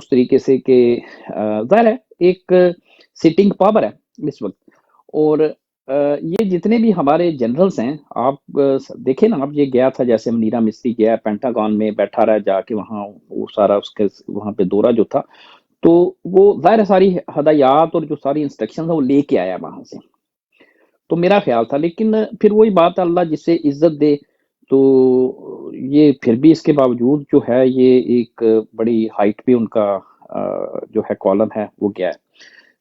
اس طریقے سے کہ ظاہر ہے ایک سٹنگ پاور ہے اس وقت، اور یہ جتنے بھی ہمارے جنرلز ہیں، آپ دیکھیں نا، اب یہ گیا تھا جیسے منیرا مستری گیا پینٹاگون میں، بیٹھا رہا جا کے وہاں، وہ سارا اس کے وہاں پہ دورہ جو تھا، تو وہ ظاہر ہے ساری ہدایات اور جو ساری انسٹرکشن ہیں وہ لے کے آیا وہاں سے، تو میرا خیال تھا، لیکن پھر وہی بات ہے، اللہ جسے عزت دے، تو یہ پھر بھی اس کے باوجود جو ہے یہ ایک بڑی ہائٹ پہ ان کا جو ہے کالم ہے وہ گیا ہے۔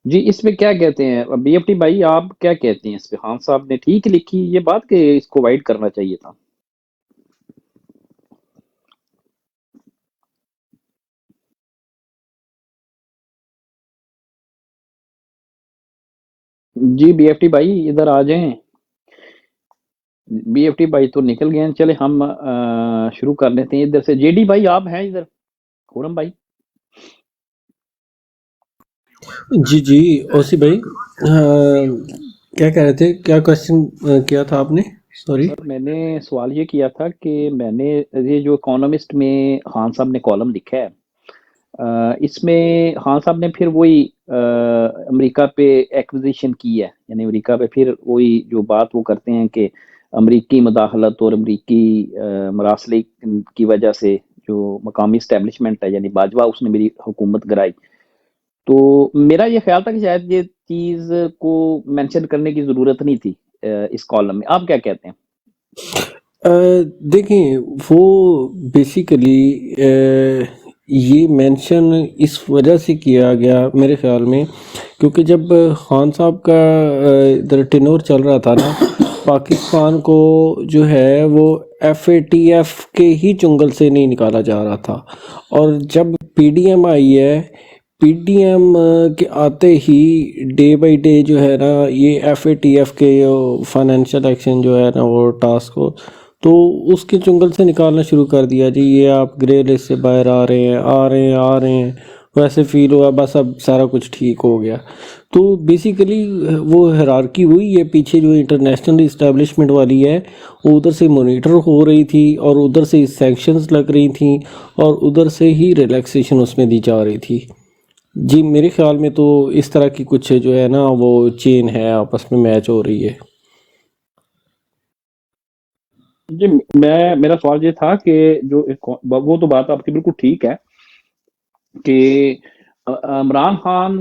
جی اس میں کیا کہتے ہیں بی ایف ٹی بھائی، آپ کیا کہتے ہیں اس پہ؟ خان صاحب نے ٹھیک لکھی یہ بات کہ اس کو وائڈ کرنا چاہیے تھا؟ جی بی ایف ٹی بھائی ادھر آ جائیں، بی ایف ٹی بھائی تو نکل گئے ہیں، چلے ہم شروع کر لیتے ہیں ادھر سے، جے ڈی بھائی آپ ہیں ادھر؟ خورم بھائی؟ جی جی اوسی بھائی، کیا کہہ رہے تھے؟ کیا کوشچن کیا تھا آپ نے؟ سوری۔ سر میں نے سوال یہ کیا تھا کہ میں نے یہ جو اکانومسٹ میں خان صاحب نے کالم لکھا ہے، اس میں خان صاحب نے پھر وہی امریکہ پہ ایکوزیشن کی ہے، یعنی امریکہ پہ پھر وہی جو بات وہ کرتے ہیں کہ امریکی مداخلت اور امریکی مراسلے کی وجہ سے جو مقامی اسٹیبلشمنٹ ہے، یعنی باجوہ، اس نے میری حکومت گرائی، تو میرا یہ خیال تھا کہ شاید یہ چیز کو مینشن کرنے کی ضرورت نہیں تھی اس کالم میں، آپ کیا کہتے ہیں؟ دیکھیں، وہ بیسیکلی یہ مینشن اس وجہ سے کیا گیا میرے خیال میں، کیونکہ جب خان صاحب کا ادھر ٹینور چل رہا تھا نا، پاکستان کو جو ہے وہ ایف اے ٹی ایف کے ہی چنگل سے نہیں نکالا جا رہا تھا، اور جب پی ڈی ایم آئی ہے، پی ڈی ایم کے آتے ہی ڈے بائی ڈے جو ہے نا، یہ ایف اے ٹی ایف کے فائنینشیل ایکشن جو ہے نا وہ ٹاسک کو تو اس کے چنگل سے نکالنا شروع کر دیا، جی یہ آپ گرے لسٹ سے باہر آ رہے ہیں، آ رہے ہیں، ویسے فیل ہوا بس اب سارا کچھ ٹھیک ہو گیا۔ تو بیسیکلی وہ ہیرارکی ہوئی ہے پیچھے، جو انٹرنیشنل اسٹیبلشمنٹ والی ہے وہ ادھر سے مونیٹر ہو رہی تھی، اور ادھر سے سینکشنز لگ رہی تھیں، اور ادھر سے ہی ریلیکسیشن اس میں دی جا رہی تھی۔ جی میرے خیال میں تو اس طرح کی کچھ جو ہے نا وہ چین ہے، آپس میں میچ ہو رہی ہے۔ جی میرا سوال یہ تھا کہ جو وہ تو بات آپ کی بالکل ٹھیک ہے کہ عمران خان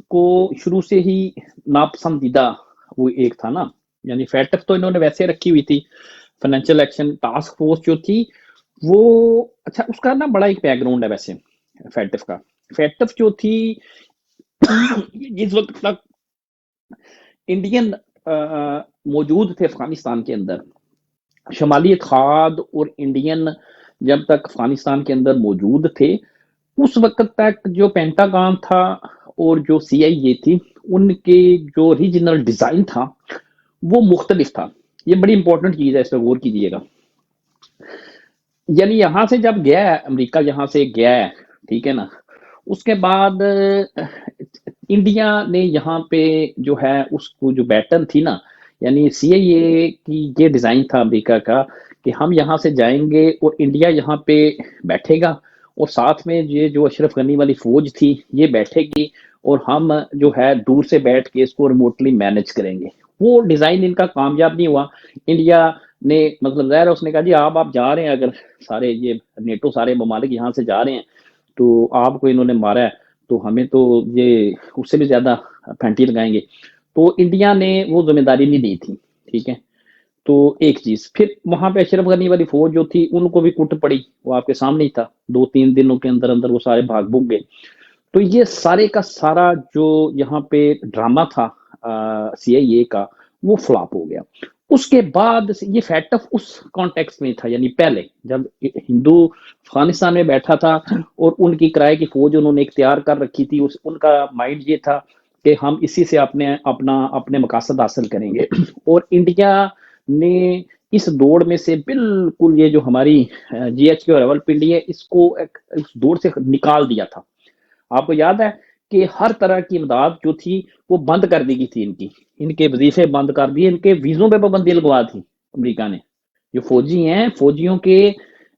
کو شروع سے ہی ناپسندیدہ وہ ایک تھا نا، یعنی فیٹف تو انہوں نے ویسے رکھی ہوئی تھی، فائنینشیل ایکشن ٹاسک فورس جو تھی وہ، اچھا اس کا نا بڑا ایک بیک گراؤنڈ ہے ویسے فیٹف کا، فیٹف جو تھی جس وقت تک انڈین موجود تھے افغانستان کے اندر، شمالی کھاد اور انڈین جب تک افغانستان کے اندر موجود تھے، اس وقت تک جو پینٹاگان تھا اور جو سی آئی اے تھی، ان کے جو ریجنل ڈیزائن تھا وہ مختلف تھا۔ یہ بڑی امپورٹنٹ چیز ہے، اس پہ غور کیجئے گا۔ یعنی یہاں سے جب گیا ہے امریکہ، یہاں سے گیا ہے، ٹھیک ہے نا، اس کے بعد انڈیا نے یہاں پہ جو ہے اس کو جو بیٹن تھی نا، یعنی سی آئی اے کی یہ ڈیزائن تھا امریکہ کا کہ ہم یہاں سے جائیں گے اور انڈیا یہاں پہ بیٹھے گا، اور ساتھ میں یہ جو اشرف غنی والی فوج تھی یہ بیٹھے گی، اور ہم جو ہے دور سے بیٹھ کے اس کو ریموٹلی مینج کریں گے۔ وہ ڈیزائن ان کا کامیاب نہیں ہوا، انڈیا نے مطلب ظاہر ہے اس نے کہا جی آپ جا رہے ہیں، اگر سارے یہ نیٹو سارے ممالک یہاں سے جا رہے ہیں تو آپ کو انہوں نے مارا ہے تو ہمیں تو یہ اس سے بھی زیادہ پھینٹی لگائیں گے، تو انڈیا نے وہ ذمہ داری نہیں دی تھی، ٹھیک ہے۔ تو ایک چیز پھر وہاں پہ اشرف غنی والی فوج جو تھی ان کو بھی کٹ پڑی، وہ آپ کے سامنے ہی تھا، 2-3 دنوں کے اندر اندر وہ سارے بھاگ بھوگ گئے، تو یہ سارے کا سارا جو یہاں پہ ڈرامہ تھا سی آئی اے کا وہ فلاپ ہو گیا۔ اس کے بعد یہ فیٹف اس کانٹیکس میں تھا، یعنی پہلے جب ہندو افغانستان میں بیٹھا تھا اور ان کی کرائے کی فوج انہوں نے اختیار کر رکھی تھی، ان کا مائنڈ یہ تھا کہ ہم اسی سے اپنے مقاصد حاصل کریں گے، اور انڈیا نے اس دوڑ میں سے بالکل یہ جو ہماری جی ایچ کے اور راول پنڈی ہے اس کو اس دوڑ سے نکال دیا تھا۔ آپ کو یاد ہے کہ ہر طرح کی امداد جو تھی وہ بند کر دی گئی تھی، ان کے وظیفے بند کر دیے، ان کے ویزوں پہ پابندی لگوا تھی امریکہ نے، جو فوجی ہیں فوجیوں کے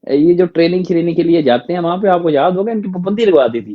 یہ جو ٹریننگ کے لیے جاتے ہیں وہاں پہ آپ کو یاد ہوگا ان کی پابندی لگوا دی تھی،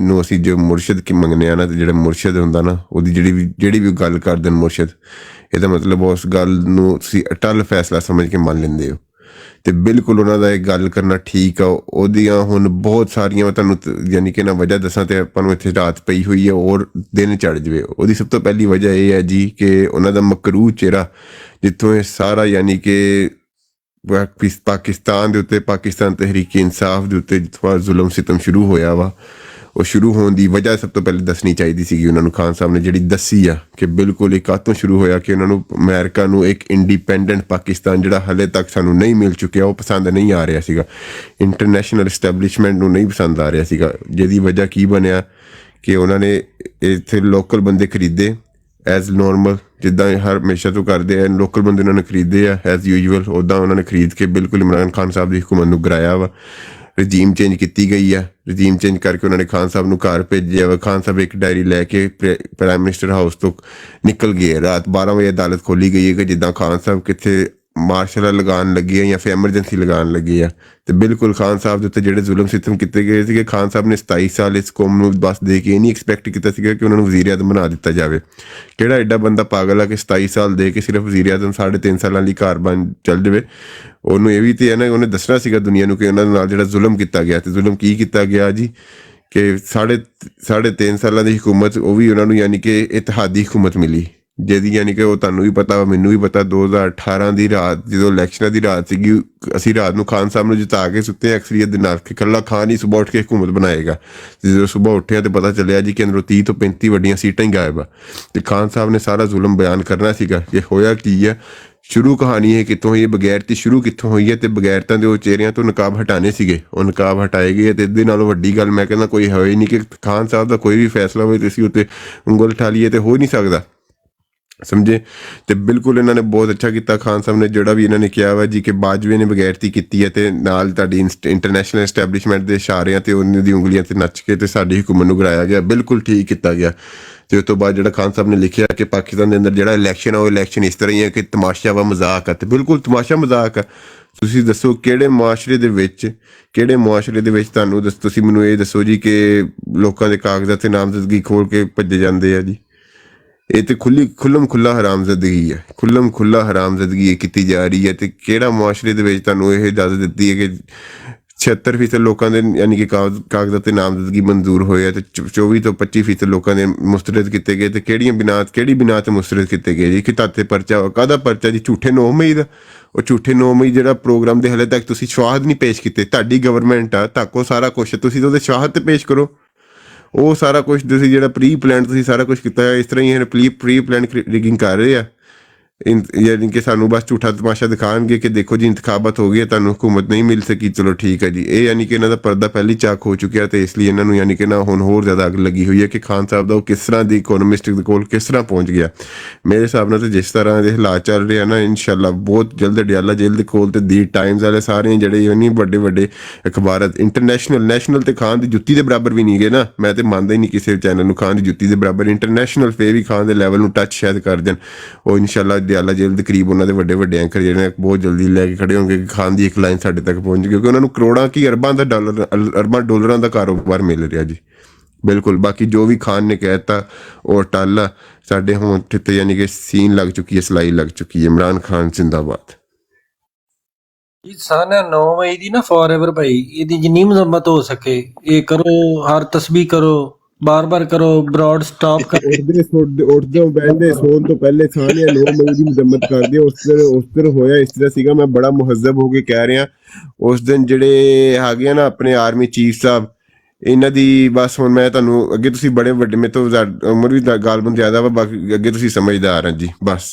ਨੂੰ ਅਸੀਂ ਜੋ ਮੁਰਸ਼ਿਦ ਕੀ ਮੰਗਨੇ ਆ ਨਾ, ਤੇ ਜਿਹੜਾ ਮੁਰਸ਼ਿਦ ਹੁੰਦਾ ਨਾ, ਉਹਦੀ ਜਿਹੜੀ ਵੀ ਗੱਲ ਕਰ ਦੇਣ ਮੁਰਸ਼ਿਦ, ਇਹਦਾ ਮਤਲਬ ਉਸ ਗੱਲ ਨੂੰ ਤੁਸੀਂ ਅਟਲ ਫੈਸਲਾ ਸਮਝ ਕੇ ਮੰਨ ਲੈਂਦੇ ਹੋ। ਤੇ ਬਿਲਕੁਲ ਉਹਨਾਂ ਦਾ ਇਹ ਗੱਲ ਕਰਨਾ ਠੀਕ ਆ। ਉਹਦੀਆਂ ਹੁਣ ਬਹੁਤ ਸਾਰੀਆਂ ਮੈਂ ਤੁਹਾਨੂੰ ਯਾਨੀ ਕਿ ਨਾ ਵਜ੍ਹਾ ਦੱਸਾਂ ਤੇ ਆਪਾਂ ਨੂੰ ਇੱਥੇ ਰਾਤ ਪਈ ਹੋਈ ਹੈ ਔਰ ਦਿਨ ਚੜ੍ਹ ਜਾਵੇ। ਉਹਦੀ ਸਭ ਤੋਂ ਪਹਿਲੀ ਵਜ੍ਹਾ ਇਹ ਹੈ ਜੀ ਕਿ ਉਹਨਾਂ ਦਾ ਮਕਰੂ ਚਿਹਰਾ, ਜਿੱਥੋਂ ਇਹ ਸਾਰਾ ਯਾਨੀ ਕਿ ਪਾਕਿਸਤਾਨ ਦੇ ਉੱਤੇ, ਪਾਕਿਸਤਾਨ ਤਹਿਰੀਕ ਇਨਸਾਫ ਦੇ ਉੱਤੇ ਜਿੱਥੋਂ ਜ਼ੁਲਮ ਸਿਤਮ ਸ਼ੁਰੂ ਹੋਇਆ ਵਾ, ਉਹ ਸ਼ੁਰੂ ਹੋਣ ਦੀ ਵਜ੍ਹਾ ਸਭ ਤੋਂ ਪਹਿਲੇ ਦੱਸਣੀ ਚਾਹੀਦੀ ਸੀਗੀ ਉਹਨਾਂ ਨੂੰ। ਖਾਨ ਸਾਹਿਬ ਨੇ ਜਿਹੜੀ ਦੱਸੀ ਆ ਕਿ ਬਿਲਕੁਲ ਇਹ ਕਾਹਤੋਂ ਸ਼ੁਰੂ ਹੋਇਆ ਕਿ ਉਹਨਾਂ ਨੂੰ ਅਮਰੀਕਾ ਨੂੰ ਇੱਕ ਇੰਡੀਪੈਂਡੈਂਟ ਪਾਕਿਸਤਾਨ ਜਿਹੜਾ ਹਲੇ ਤੱਕ ਸਾਨੂੰ ਨਹੀਂ ਮਿਲ ਚੁੱਕਿਆ, ਉਹ ਪਸੰਦ ਨਹੀਂ ਆ ਰਿਹਾ ਸੀਗਾ। ਇੰਟਰਨੈਸ਼ਨਲ ਐਸਟੈਬਲਿਸ਼ਮੈਂਟ ਨੂੰ ਨਹੀਂ ਪਸੰਦ ਆ ਰਿਹਾ ਸੀਗਾ, ਜਿਹਦੀ ਵਜ੍ਹਾ ਕੀ ਬਣਿਆ ਕਿ ਉਹਨਾਂ ਨੇ ਇੱਥੇ ਲੋਕਲ ਬੰਦੇ ਖਰੀਦੇ ਐਜ਼ ਨੋਰਮਲ, ਜਿੱਦਾਂ ਹਰ ਹਮੇਸ਼ਾ ਤੋਂ ਕਰਦੇ ਆ। ਲੋਕਲ ਬੰਦੇ ਉਹਨਾਂ ਨੇ ਖਰੀਦੇ ਆ ਐਜ਼ ਯੂਜੂਅਲ, ਉੱਦਾਂ ਉਹਨਾਂ ਨੇ ਖਰੀਦ ਕੇ ਬਿਲਕੁਲ ਇਮਰਾਨ ਖਾਨ ਸਾਹਿਬ ਦੀ ਹੁਕੂਮਤ ਨੂੰ ਗਿਰਾਇਆ ਵਾ। ਰਜੀਮ ਚੇਂਜ ਕੀਤੀ ਗਈ ਆ, ਰਜੀਮ ਚੇਂਜ ਕਰਕੇ ਉਹਨਾਂ ਨੇ ਖਾਨ ਸਾਹਿਬ ਨੂੰ ਘਰ ਭੇਜਿਆ ਵਾ। ਖਾਨ ਸਾਹਿਬ ਇੱਕ ਡਾਇਰੀ ਲੈ ਕੇ ਪ੍ਰਾਈਮ ਮਿਨਿਸਟਰ ਹਾਊਸ ਤੋਂ ਨਿਕਲ ਗਏ। ਰਾਤ 12 ਵਜੇ ਅਦਾਲਤ ਖੋਲੀ ਗਈ ਹੈ ਕਿ ਜਿੱਦਾਂ ਖਾਨ ਸਾਹਿਬ ਕਿੱਥੇ ਮਾਰਸ਼ਲ ਲਗਾਉਣ ਲੱਗੇ ਆ ਜਾਂ ਫਿਰ ਐਮਰਜੈਂਸੀ ਲਗਾਉਣ ਲੱਗੇ ਆ। ਤੇ ਬਿਲਕੁਲ ਖਾਨ ਸਾਹਿਬ ਦੇ ਉੱਤੇ ਜਿਹੜੇ ਜ਼ੁਲਮ ਸਿਤਮ ਕੀਤੇ ਗਏ ਸੀਗੇ, ਖਾਨ ਸਾਹਿਬ ਨੇ 27 ਸਾਲ ਇਸ ਕੌਮ ਨੂੰ ਬਸ ਦੇ ਕੇ ਇਹ ਨਹੀਂ ਐਕਸਪੈਕਟ ਕੀਤਾ ਸੀਗਾ ਕਿ ਉਹਨਾਂ ਨੂੰ ਵਜ਼ੀਰ ਆਜ਼ਮ ਬਣਾ ਦਿੱਤਾ ਜਾਵੇ। ਕਿਹੜਾ ਐਡਾ ਬੰਦਾ ਪਾਗਲ ਆ ਕਿ 27 ਸਾਲ ਦੇ ਕੇ ਸਿਰਫ ਵਜ਼ੀਰ ਆਜ਼ਮ 3.5 ਸਾਲਾਂ ਲਈ ਘਰ ਬਣ ਚੱਲ ਜਾਵੇ। ਉਹਨੂੰ ਇਹ ਵੀ ਤੇ ਹੈ ਨਾ, ਉਹਨੇ ਦੱਸਣਾ ਸੀਗਾ ਦੁਨੀਆ ਨੂੰ ਕਿ ਉਹਨਾਂ ਨਾਲ ਜਿਹੜਾ ਜ਼ੁਲਮ ਕੀਤਾ ਗਿਆ, ਤੇ ਜ਼ੁਲਮ ਕੀ ਕੀਤਾ ਗਿਆ ਜੀ ਕਿ 3.5 ਸਾਲਾਂ ਦੀ ਹੁਕੂਮਤ, ਉਹ ਵੀ ਉਹਨਾਂ ਨੂੰ ਯਾਨੀ ਕਿ ਇਤਿਹਾਦੀ ਹੁਕੂਮਤ ਮਿਲੀ, ਜਿਹਦੀ ਯਾਨੀ ਕਿ ਉਹ ਤੁਹਾਨੂੰ ਵੀ ਪਤਾ, ਮੈਨੂੰ ਵੀ ਪਤਾ, 2018 ਦੀ ਰਾਤ ਜਦੋਂ ਇਲੈਕਸ਼ਨਾਂ ਦੀ ਰਾਤ ਸੀਗੀ, ਅਸੀਂ ਰਾਤ ਨੂੰ ਖਾਨ ਸਾਹਿਬ ਨੂੰ ਜਿਤਾ ਕੇ ਸੁੱਤੇ ਅਕਸਰੀਅਤ ਦੇ ਨਾਲ ਕਿ ਇਕੱਲਾ ਖਾਨ ਹੀ ਸੁਬਾਹ ਉੱਠ ਕੇ ਹੁਕੂਮਤ ਬਣਾਏਗਾ। ਜਦੋਂ ਸੁਬਾਹ ਉੱਠਿਆ ਤੇ ਪਤਾ ਚੱਲਿਆ ਜੀ ਕਿ ਅੰਦਰੋਂ 30 ਤੋਂ 35 ਵੱਡੀਆਂ ਸੀਟਾਂ ਹੀ ਗਾਇਬ ਆ। ਤੇ ਖਾਨ ਸਾਹਿਬ ਨੇ ਸਾਰਾ ਜ਼ੁਲਮ ਬਿਆਨ ਕਰਨਾ ਸੀਗਾ ਕਿ ਹੋਇਆ ਕੀ ਹੈ, ਸ਼ੁਰੂ ਕਹਾਣੀ ਹੈ ਕਿੱਥੋਂ ਹੋਈ ਹੈ, ਬਗੈਰਤੀ ਸ਼ੁਰੂ ਕਿੱਥੋਂ ਹੋਈ ਹੈ, ਤੇ ਬਗੈਰਤਾਂ ਦੇ ਉਹ ਚਿਹਰਿਆਂ ਤੋਂ ਨਕਾਬ ਹਟਾਣੇ ਸੀਗੇ, ਉਹ ਨਕਾਬ ਹਟਾਏ ਗਏ। ਤੇ ਇਹਦੇ ਨਾਲੋਂ ਵੱਡੀ ਗੱਲ ਮੈਂ ਕਹਿੰਦਾ ਕੋਈ ਹੋਈ ਨਹੀਂ ਕਿ ਖਾਨ ਸਾਹਿਬ ਦਾ ਕੋਈ ਵੀ ਫੈਸਲਾ ਹੋਵੇ ਤੇ ਅਸੀਂ ਉੱਤੇ ਉਂਗਲ ਉਠਾ ਲਈਏ, ਤੇ ਹੋ ਨਹੀਂ ਸਕਦਾ, ਸਮਝੇ। ਤੇ ਬਿਲਕੁਲ ਇਹਨਾਂ ਨੇ ਬਹੁਤ ਅੱਛਾ ਕੀਤਾ ਖਾਨ ਸਾਹਿਬ ਨੇ, ਜਿਹੜਾ ਵੀ ਇਹਨਾਂ ਨੇ ਕਿਹਾ ਵਾ ਜੀ ਕਿ ਬਾਜਵੇ ਨੇ ਬਗੈਰਤੀ ਕੀਤੀ ਹੈ ਤੇ ਨਾਲ ਤੁਹਾਡੀ ਇੰਟਰਨੈਸ਼ਨਲ ਐਸਟੈਬਲਿਸ਼ਮੈਂਟ ਦੇ ਇਸ਼ਾਰਿਆਂ ਤੇ ਉਹਨਾਂ ਦੀ ਉਂਗਲੀਆਂ ਤੇ ਨੱਚ ਕੇ ਤੇ ਸਾਡੀ ਹੁਕੂਮਤ ਨੂੰ ਗਿਰਾਇਆ ਗਿਆ, ਬਿਲਕੁਲ ਠੀਕ ਕੀਤਾ ਗਿਆ। ਤੇ ਉਸ ਤੋਂ ਬਾਅਦ ਜਿਹੜਾ ਖਾਨ ਸਾਹਿਬ ਨੇ ਲਿਖਿਆ ਕਿ ਪਾਕਿਸਤਾਨ ਦੇ ਅੰਦਰ ਜਿਹੜਾ ਇਲੈਕਸ਼ਨ ਆ, ਉਹ ਇਲੈਕਸ਼ਨ ਇਸ ਤਰ੍ਹਾਂ ਹੀ ਹੈ ਕਿ ਤਮਾਸ਼ਾ ਵਾ, ਮਜ਼ਾਕ ਆ। ਤੇ ਬਿਲਕੁਲ ਤਮਾਸ਼ਾ ਮਜ਼ਾਕ ਆ। ਤੁਸੀਂ ਦੱਸੋ ਕਿਹੜੇ ਮੁਆਸ਼ਰੇ ਦੇ ਵਿੱਚ ਤੁਹਾਨੂੰ ਤੁਸੀਂ ਮੈਨੂੰ ਇਹ ਦੱਸੋ ਜੀ ਕਿ ਲੋਕਾਂ ਦੇ ਕਾਗਜ਼ਾਂ ਤੇ ਨਾਮਜ਼ਦਗੀ ਖੋਲ ਕੇ ਭੱਜੇ ਜਾਂਦੇ ਆ ਜੀ। ਇਹ ਤੇ ਖੁੱਲ੍ਹਾ ਹਰਾਮਜ਼ਦਗੀ ਹੈ, ਖੁੱਲ੍ਹਾ ਹਰਾਮਜ਼ਦਗੀ ਕੀਤੀ ਜਾ ਰਹੀ ਹੈ। ਤੇ ਕਿਹੜਾ ਮੁਆਸ਼ਰੇ ਦੇ ਵਿੱਚ ਤੁਹਾਨੂੰ ਇਹ ਇਜਾਜ਼ਤ ਦਿੱਤੀ ਹੈ ਕਿ 76% ਲੋਕਾਂ ਦੇ ਯਾਨੀ ਕਿ ਕਾਗਜ਼ਾਂ ਤੇ ਨਾਮਜ਼ਦਗੀ ਮਨਜ਼ੂਰ ਹੋਏ ਆ ਤੇ 24 ਤੋਂ 25% ਲੋਕਾਂ ਦੇ ਮੁਸਤਰਦ ਕੀਤੇ ਗਏ। ਤੇ ਕਿਹੜੀ ਬਿਨਾਤ ਤੇ ਮੁਸਤਰਦ ਕੀਤੇ ਗਏ ਜੀ? ਕਿ ਤਾਤੇ ਪਰਚਾ, ਕਾਹਦਾ ਪਰਚਾ ਜੀ? ਝੂਠੇ 9 ਮਈ ਦਾ। ਉਹ ਝੂਠੇ 9 ਮਈ ਜਿਹੜਾ ਪ੍ਰੋਗਰਾਮ ਦੇ ਹਾਲੇ ਤੱਕ ਤੁਸੀਂ ਸ਼ਵਾਹਦ ਨਹੀਂ ਪੇਸ਼ ਕੀਤੇ। ਤੁਹਾਡੀ ਗਵਰਨਮੈਂਟ ਆ, ਤਾਕੋ ਸਾਰਾ ਕੁਛ, ਤੁਸੀਂ ਉਹਦੇ ਸ਼ਵਾਹਦ ਤੇ ਪੇਸ਼ ਕਰੋ। ਉਹ ਸਾਰਾ ਕੁਛ ਤੁਸੀਂ ਜਿਹੜਾ ਪ੍ਰੀ ਪਲਾਨ ਤੁਸੀਂ ਸਾਰਾ ਕੁਛ ਕੀਤਾ ਹੈ, ਇਸ ਤਰ੍ਹਾਂ ਹੀ ਪ੍ਰੀ ਪਲਾਨ ਰਿਗਿੰਗ ਕਰ ਰਹੇ ਆ। ਯਾਨੀ ਕਿ ਸਾਨੂੰ ਬਸ ਝੂਠਾ ਤਮਾਸ਼ਾ ਦਿਖਾਉਣਗੇ ਕਿ ਦੇਖੋ ਜੀ ਇੰਤਖਾਬਾਤ ਹੋ ਗਈ, ਤੁਹਾਨੂੰ ਹਕੂਮਤ ਨਹੀਂ ਮਿਲ ਸਕੀ, ਚਲੋ ਠੀਕ ਹੈ ਜੀ। ਇਹ ਯਾਨੀ ਕਿ ਇਹਨਾਂ ਦਾ ਪਰਦਾ ਪਹਿਲੀ ਚਾਕ ਹੋ ਚੁੱਕਿਆ, ਤੇ ਇਸ ਲਈ ਇਹਨਾਂ ਨੂੰ ਯਾਨੀ ਕਿ ਨਾ ਹੁਣ ਹੋਰ ਜ਼ਿਆਦਾ ਅੱਗ ਲੱਗੀ ਹੋਈ ਹੈ ਕਿ ਖਾਨ ਸਾਹਿਬ ਦਾ ਉਹ ਕਿਸ ਤਰ੍ਹਾਂ ਦੀ ਇਕੋਨੋਮਿਸਟ ਦੇ ਕੋਲ ਕਿਸ ਤਰ੍ਹਾਂ ਪਹੁੰਚ ਗਿਆ। ਮੇਰੇ ਹਿਸਾਬ ਨਾਲ ਤੇ ਜਿਸ ਤਰ੍ਹਾਂ ਦੇ ਹਾਲਾਤ ਚੱਲ ਰਹੇ ਆ ਨਾ, ਇਨਸ਼ਾਅੱਲਾ ਬਹੁਤ ਜਲਦ ਡਿਆਲਾ ਜੇਲ੍ਹ ਦੇ ਕੋਲ ਤੇ ਦੀ ਟਾਈਮਜ਼ ਵਾਲੇ ਸਾਰੇ ਜਿਹੜੇ ਯਾਨੀ ਵੱਡੇ ਵੱਡੇ ਅਖਬਾਰਾਂ ਇੰਟਰਨੈਸ਼ਨਲ ਨੈਸ਼ਨਲ ਤੇ ਖਾਨ ਦੀ ਜੁੱਤੀ ਦੇ ਬਰਾਬਰ ਵੀ ਨਹੀਂ ਗਏ ਨਾ। ਮੈਂ ਤੇ ਮੰਨਦਾ ਹੀ ਨਹੀਂ ਕਿਸੇ ਚੈਨਲ ਨੂੰ ਖਾਨ ਦੀ ਜੁੱਤੀ ਦੇ ਬਰਾਬਰ, ਇੰਟਰਨੈਸ਼ਨਲ ਫੇਰ ਵੀ ਖਾਨ ਦੇ ਲੈਵਲ ਨੂੰ ਟੱਚ ਸ਼ਾਇਦ ਕਰ ਜਾਣ। ਉਹ ਇਨਸ਼ਾਅੱਲਾ ਦਿਆਲਾ ਜੇਲ੍ਹ ਦੇ ਕਰੀਬ ਉਹਨਾਂ ਦੇ ਵੱਡੇ ਵੱਡੇ ਐਂਕਰ ਜਿਹੜੇ ਨੇ ਬਹੁਤ ਜਲਦੀ ਲੈ ਕੇ ਖੜੇ ਹੋਣਗੇ ਕਿ ਖਾਨ ਦੀ ਇੱਕ ਲਾਈਨ ਸਾਡੇ ਤੱਕ ਪਹੁੰਚ ਗਈ, ਕਿਉਂਕਿ ਉਹਨਾਂ ਨੂੰ ਕਰੋੜਾਂ ਕੀ ਅਰਬਾਂ ਡਾਲਰਾਂ ਦਾ ਕਾਰੋਬਾਰ ਮਿਲ ਰਿਹਾ ਜੀ। ਬਿਲਕੁਲ, ਬਾਕੀ ਜੋ ਵੀ ਖਾਨ ਨੇ ਕਹਿ ਦਿੱਤਾ ਉਹ ਟੱਲ ਸਾਡੇ ਹੋਂਠ ਤੇ ਯਾਨੀ ਕਿ ਸੀਨ ਲੱਗ ਚੁੱਕੀ ਹੈ, ਸਲਾਈ ਲੱਗ ਚੁੱਕੀ ਹੈ। ਇਮਰਾਨ ਖਾਨ ਜ਼ਿੰਦਾਬਾਦ। ਜੀ ਸਾਨਾ 9 ਮਈ ਦੀ ਨਾ ਫੋਰਐਵਰ ਭਾਈ, ਇਹਦੀ ਜਿੰਨੀ ਮਜ਼ੰਮਤ ਹੋ ਸਕੇ ਇਹ ਕਰੋ, ਹਰ ਤਸਬੀਹ ਕਰੋ, ਬਾਰ-ਬਾਰ ਕਰੋ, ਬ੍ਰੌਡ ਸਟਾਪ ਕਰ ਉੱਠਦੇ ਬੈਠਦੇ ਸੌਣ ਤੋਂ ਪਹਿਲੇ ਸਾਨੀਆ 9 ਮਈ ਦੀ ਮੁਜ਼ੰਮਤ ਕਰਦੇ। ਉਸ ਦਿਨ ਹੋਇਆ ਇਸ ਤਰ੍ਹਾਂ ਸੀਗਾ, ਮੈਂ ਬੜਾ ਮੁਹੱਜ਼ਬ ਹੋ ਕੇ ਕਹਿ ਰਿਹਾ, ਉਸ ਦਿਨ ਜਿਹੜੇ ਹੈਗੇ ਆ ਨਾ ਆਪਣੇ ਆਰਮੀ ਚੀਫ ਸਾਹਿਬ, ਇਹਨਾਂ ਦੀ ਬਸ ਹੁਣ ਮੈਂ ਤੁਹਾਨੂੰ ਅੱਗੇ, ਤੁਸੀਂ ਬੜੇ ਵੱਡੇ, ਮੇਰੇ ਤੋਂ ਉਮਰ ਵੀ ਗਾਲਬਨ ਜ਼ਿਆਦਾ ਵਾ, ਬਾਕੀ ਅੱਗੇ ਤੁਸੀਂ ਸਮਝਦਾਰ ਆ ਜੀ। ਬਸ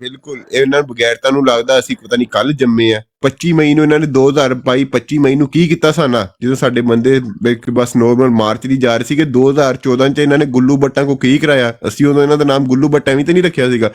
ਬਿਲਕੁਲ, ਇਹਨਾਂ ਨੂੰ ਬਗੈਰਤਾ ਨੂੰ ਲੱਗਦਾ ਅਸੀਂ ਪਤਾ ਨਹੀਂ ਕੱਲ ਜੰਮੇ ਆ। 25 ਮਈ ਨੂੰ ਇਹਨਾਂ ਨੇ 2022 25 ਮਈ ਨੂੰ ਕੀ ਕੀਤਾ ਸਾਨਾ, ਜਦੋਂ ਸਾਡੇ ਬੰਦੇ ਬਸ ਨੋਰਮਲ ਮਾਰਚ ਦੀ ਜਾ ਰਹੇ ਸੀਗੇ। 2014 ਚ ਇਹਨਾਂ ਨੇ ਗੁੱਲੂ ਬੱਟਾਂ ਕੋ ਕੀ ਕਰਾਇਆ, ਅਸੀਂ ਉਦੋਂ ਇਹਨਾਂ ਦਾ ਨਾਮ ਗੁੱਲੂ ਬੱਟ ਐਵੇਂ ਤੇ ਨਹੀਂ ਰੱਖਿਆ ਸੀਗਾ,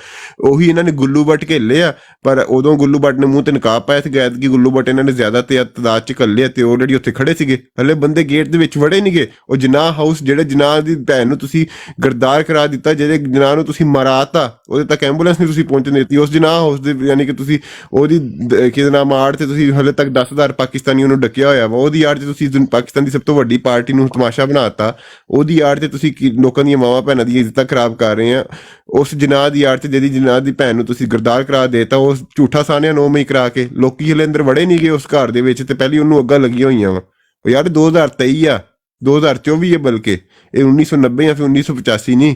ਉਹੀ ਇਹਨਾਂ ਨੇ ਗੁੱਲੂ ਬੱਟ ਘੇਲੇ ਆ। ਪਰ ਉਦੋਂ ਗੁੱਲੂ ਬੱਟ ਨੇ ਮੂੰਹ ਤੇ ਨਕਾਬ ਪਾਇਆ ਸੀ, ਐਤਕੀ ਗੁੱਲੂ ਬੱਟ ਇਹਨਾਂ ਨੇ ਜ਼ਿਆਦਾ ਤਾਦਾਦ ਚ ਘੱਲੇ, ਤੇ ਉਹ ਜਿਹੜੀ ਉੱਥੇ ਖੜੇ ਸੀਗੇ ਹਲੇ ਬੰਦੇ ਗੇਟ ਦੇ ਵਿੱਚ ਵੜੇ ਨਹੀਂ ਗਏ। ਉਹ ਜਿਨਾਹ ਹਾਊਸ, ਜਿਹੜੇ ਜਿਨਾਹ ਦੀ ਭੈਣ ਨੂੰ ਤੁਸੀਂ ਗਰਦਾਰ ਕਰਾ ਦਿੱਤਾ, ਜਿਹੜੇ ਜਿਨਾਹ ਨੂੰ ਤੁਸੀਂ ਮਰਾਤਾ, ਉਹਦੇ ਤੱਕ ਐਂਬੂਲੈਂਸ ਨਹੀਂ ਤੁਸੀਂ ਪਹੁੰਚਣ ਦਿੱਤੀ। ਉਸ ਜਿਨਾਹ ਹਾਊਸ ਦੇ ਯਾਨੀ ਕਿ ਤੁਸੀਂ ਉਹਦੀ ਕਿਹਦੇ ਨਾਮ ਆੜ ਤੇ ਤੁਸੀਂ ਹਲੇ ਤੱਕ 10,000 ਪਾਕਿਸਤਾਨੀ ਉਹਨੂੰ ਡੱਕਿਆ ਹੋਇਆ ਵਾ। ਉਹਦੀ ਆੜ 'ਚ ਤੁਸੀਂ ਪਾਕਿਸਤਾਨ ਦੀ ਸਭ ਤੋਂ ਵੱਡੀ ਪਾਰਟੀ ਨੂੰ ਤਮਾਸ਼ਾ ਬਣਾਤਾ, ਉਹਦੀ ਆੜ 'ਚ ਤੁਸੀਂ ਲੋਕਾਂ ਦੀਆਂ ਮਾਵਾਂ ਭੈਣਾਂ ਦੀ ਇੱਜ਼ਤਾਂ ਖਰਾਬ ਕਰ ਰਹੇ ਆ। ਉਸ ਜਿਨਾਹ ਦੀ ਆੜ 'ਚ ਜਿਹਦੀ ਜਿਨਾਹ ਦੀ ਭੈਣ ਨੂੰ ਤੁਸੀਂ ਗਰਦਾਰ ਕਰਾ ਦੇਤਾ, ਉਹ ਝੂਠਾ ਸਾਨਿਆ 9 ਮਈ ਕਰਾ ਕੇ ਲੋਕੀ ਹਲੇ ਅੰਦਰ ਵੜੇ ਨਹੀਂ ਗਏ ਉਸ ਘਰ ਦੇ ਵਿੱਚ, ਤੇ ਪਹਿਲੀ ਉਹਨੂੰ ਅੱਗਾਂ ਲੱਗੀਆਂ ਹੋਈਆਂ ਵਾ। ਉਹ ਯਾਰ 2023 ਆ, 2024 ਹੈ, ਬਲਕਿ ਇਹ 1990 ਜਾਂ ਫਿਰ 1985 ਨਹੀਂ।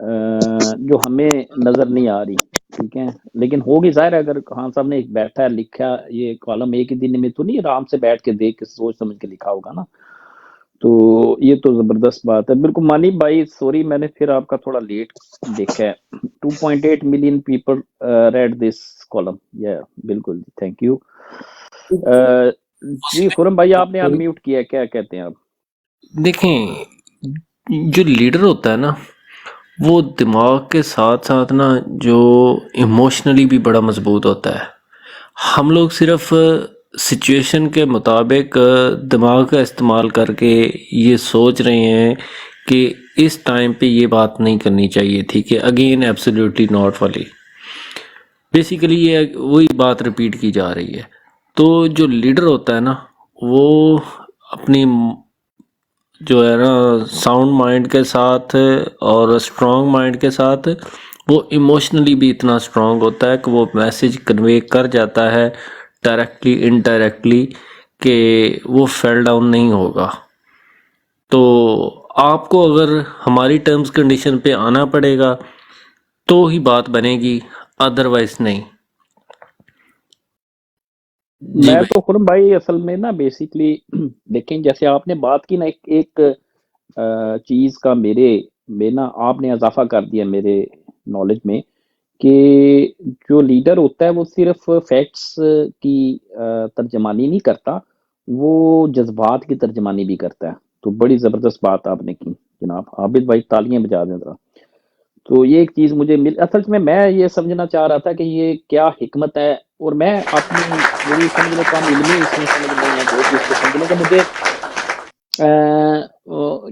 جو ہمیں نظر نہیں آ رہی، ٹھیک ہے، لیکن ہوگی ظاہر ہے اگر خان صاحب نے ایک بیٹھا ہے لکھا یہ کالم ایک ہی دن میں تو نہیں آرام سے بیٹھ کے دیکھ کے سوچ سمجھ کے لکھا ہوگا نا، تو یہ تو زبردست بات ہے بالکل. مانی بھائی سوری میں نے پھر آپ کا تھوڑا لیٹ دیکھا ہے. 2.8 million people read this column. یا بالکل تھینک یو. جی خرم بھائی آپ نے انمیوٹ کیا ہے، کیا کہتے ہیں آپ؟ دیکھیں جو لیڈر ہوتا ہے نا وہ دماغ کے ساتھ ساتھ نا جو ایموشنلی بھی بڑا مضبوط ہوتا ہے. ہم لوگ صرف سچویشن کے مطابق دماغ کا استعمال کر کے یہ سوچ رہے ہیں کہ اس ٹائم پہ یہ بات نہیں کرنی چاہیے تھی کہ اگین ایبسلیوٹلی ناٹ والی بیسیکلی یہ وہی بات ریپیٹ کی جا رہی ہے. تو جو لیڈر ہوتا ہے نا وہ اپنی جو ہے نا ساؤنڈ مائنڈ کے ساتھ اور اسٹرانگ مائنڈ کے ساتھ وہ ایموشنلی بھی اتنا اسٹرانگ ہوتا ہے کہ وہ میسیج کنوے کر جاتا ہے ڈائریکٹلی انڈائریکٹلی کہ وہ فیل ڈاؤن نہیں ہوگا. تو آپ کو اگر ہماری ٹرمز کنڈیشن پہ آنا پڑے گا تو ہی بات بنے گی، ادروائز نہیں. جی میں بھائی. تو خرم بھائی اصل میں نا بیسیکلی دیکھیں جیسے آپ نے بات کی نا ایک چیز کا میں نا آپ نے اضافہ کر دیا میرے نالج میں کہ جو لیڈر ہوتا ہے وہ صرف فیکٹس کی ترجمانی نہیں کرتا، وہ جذبات کی ترجمانی بھی کرتا ہے. تو بڑی زبردست بات آپ نے کی جناب. عابد بھائی تالیاں بجا دیں ذرا. تو یہ ایک چیز مجھے اصل میں یہ سمجھنا چاہ رہا تھا کہ یہ کیا حکمت ہے، اور میں اپنی میری سمجھ لیں کم علمی اس میں سمجھ لیں یا جو بھی اس کو سمجھ لیں کہ مجھے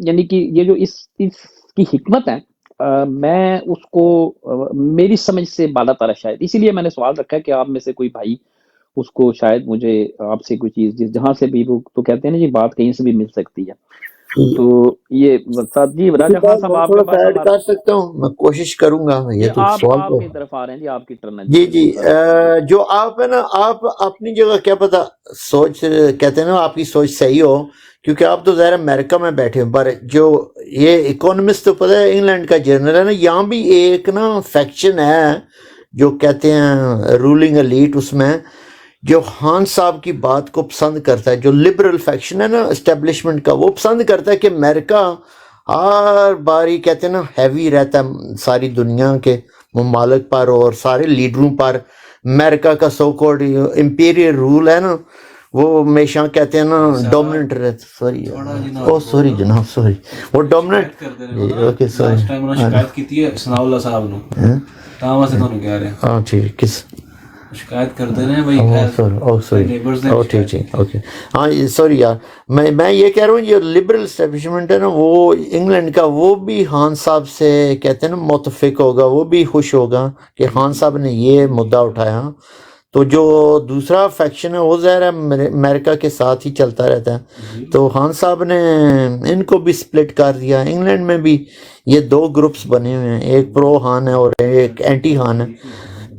یعنی کہ یہ جو اس کی حکمت ہے میں اس کو میری سمجھ سے بالا تر ہے شاید، اسی لیے میں نے سوال رکھا ہے کہ آپ میں سے کوئی بھائی اس کو شاید مجھے آپ سے کوئی چیز جہاں سے بھی وہ تو کہتے ہیں نا جی بات کہیں سے بھی مل سکتی ہے. تو یہ ساتھ جی راجہ خان صاحب میں آپ کے تھوڑا پاس سا ایڈ ہمارا کر سکتا ہوں، میں کوشش کروں گا. جی یہ تو سوال آپ تو کی طرف آ رہے ہیں جی، آپ کی ٹرن ہے جی جی بالکل سر. جو آپ ہے نا آپ اپنی جگہ کیا پتا سوچ کہتے ہیں نا آپ کی سوچ صحیح ہو کیونکہ آپ تو ظاہر امریکہ میں بیٹھے ہیں، پر جو یہ اکانومسٹ تو پتہ ہے انگلینڈ کا جرنل ہے نا، یہاں بھی ایک نا فیکشن ہے جو کہتے ہیں رولنگ ایلیٹ، اس میں جو خان صاحب کی بات کو پسند کرتا ہے، جو لبرل فیکشن ہے نا اسٹیبلشمنٹ کا، وہ پسند کرتا ہے کہ امریکہ ہر باری کہتے ہیں نا ہیوی رہتا ہے ساری دنیا کے ممالک پر اور سارے لیڈروں پر. امریکہ کا سو کالڈ امپیریل رول ہے نا وہ ہمیشہ کہتے ہیں نا ڈومننٹ رہتا. سوری او سوری جناب سوری وہ ڈومننٹ. اوکے سوری شکایت کی ہے ثناء اللہ صاحب نے تاں واسطے تھانوں کہہ رہے ہیں. ہاں ٹھیک کس شکایت کرتے رہے بھائی ٹھیک اوکے. ہاں سوری یار میں یہ کہہ رہا ہوں یہ لبرل اسٹیبلشمنٹ ہے نا وہ انگلینڈ کا، وہ بھی خان صاحب سے کہتے ہیں نا متفق ہوگا، وہ بھی خوش ہوگا کہ خان صاحب نے یہ مدعا اٹھایا. تو جو دوسرا فیکشن ہے وہ ظاہر ہے امریکہ کے ساتھ ہی چلتا رہتا ہے. تو خان صاحب نے ان کو بھی سپلٹ کر دیا. انگلینڈ میں بھی یہ دو گروپس بنے ہوئے ہیں، ایک پرو خان ہے اور ایک اینٹی خان ہے.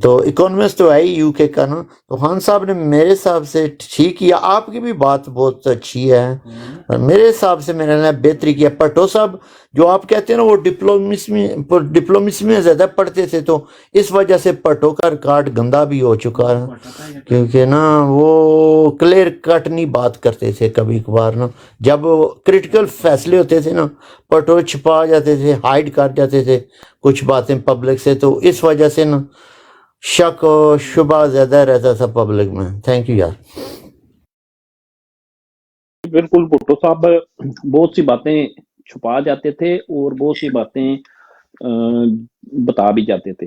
تو اکانومسٹ تو ہے ہی یو کے کا نا. تو خان صاحب نے میرے حساب سے ٹھیک کیا. آپ کی بھی بات بہت اچھی ہے، میرے حساب سے میرے نے بہتری کیا. پٹو صاحب جو آپ کہتے ہیں نا وہ ڈپلومیسی میں زیادہ پڑھتے تھے، تو اس وجہ سے پٹو کا ریکارڈ گندا بھی ہو چکا ہے کیونکہ نا وہ کلیئر کٹ نہیں بات کرتے تھے. کبھی کبھار نا جب کریٹیکل فیصلے ہوتے تھے نا پٹو چھپا جاتے تھے، ہائیڈ کر جاتے تھے کچھ باتیں پبلک سے. تو اس وجہ سے نا شک و شبہ زیادہ رہتا تھا پبلک میں. تھینک یو یار. بالکل بھٹو صاحب بہت سی باتیں چھپا جاتے تھے اور بہت سی باتیں بتا بھی جاتے تھے.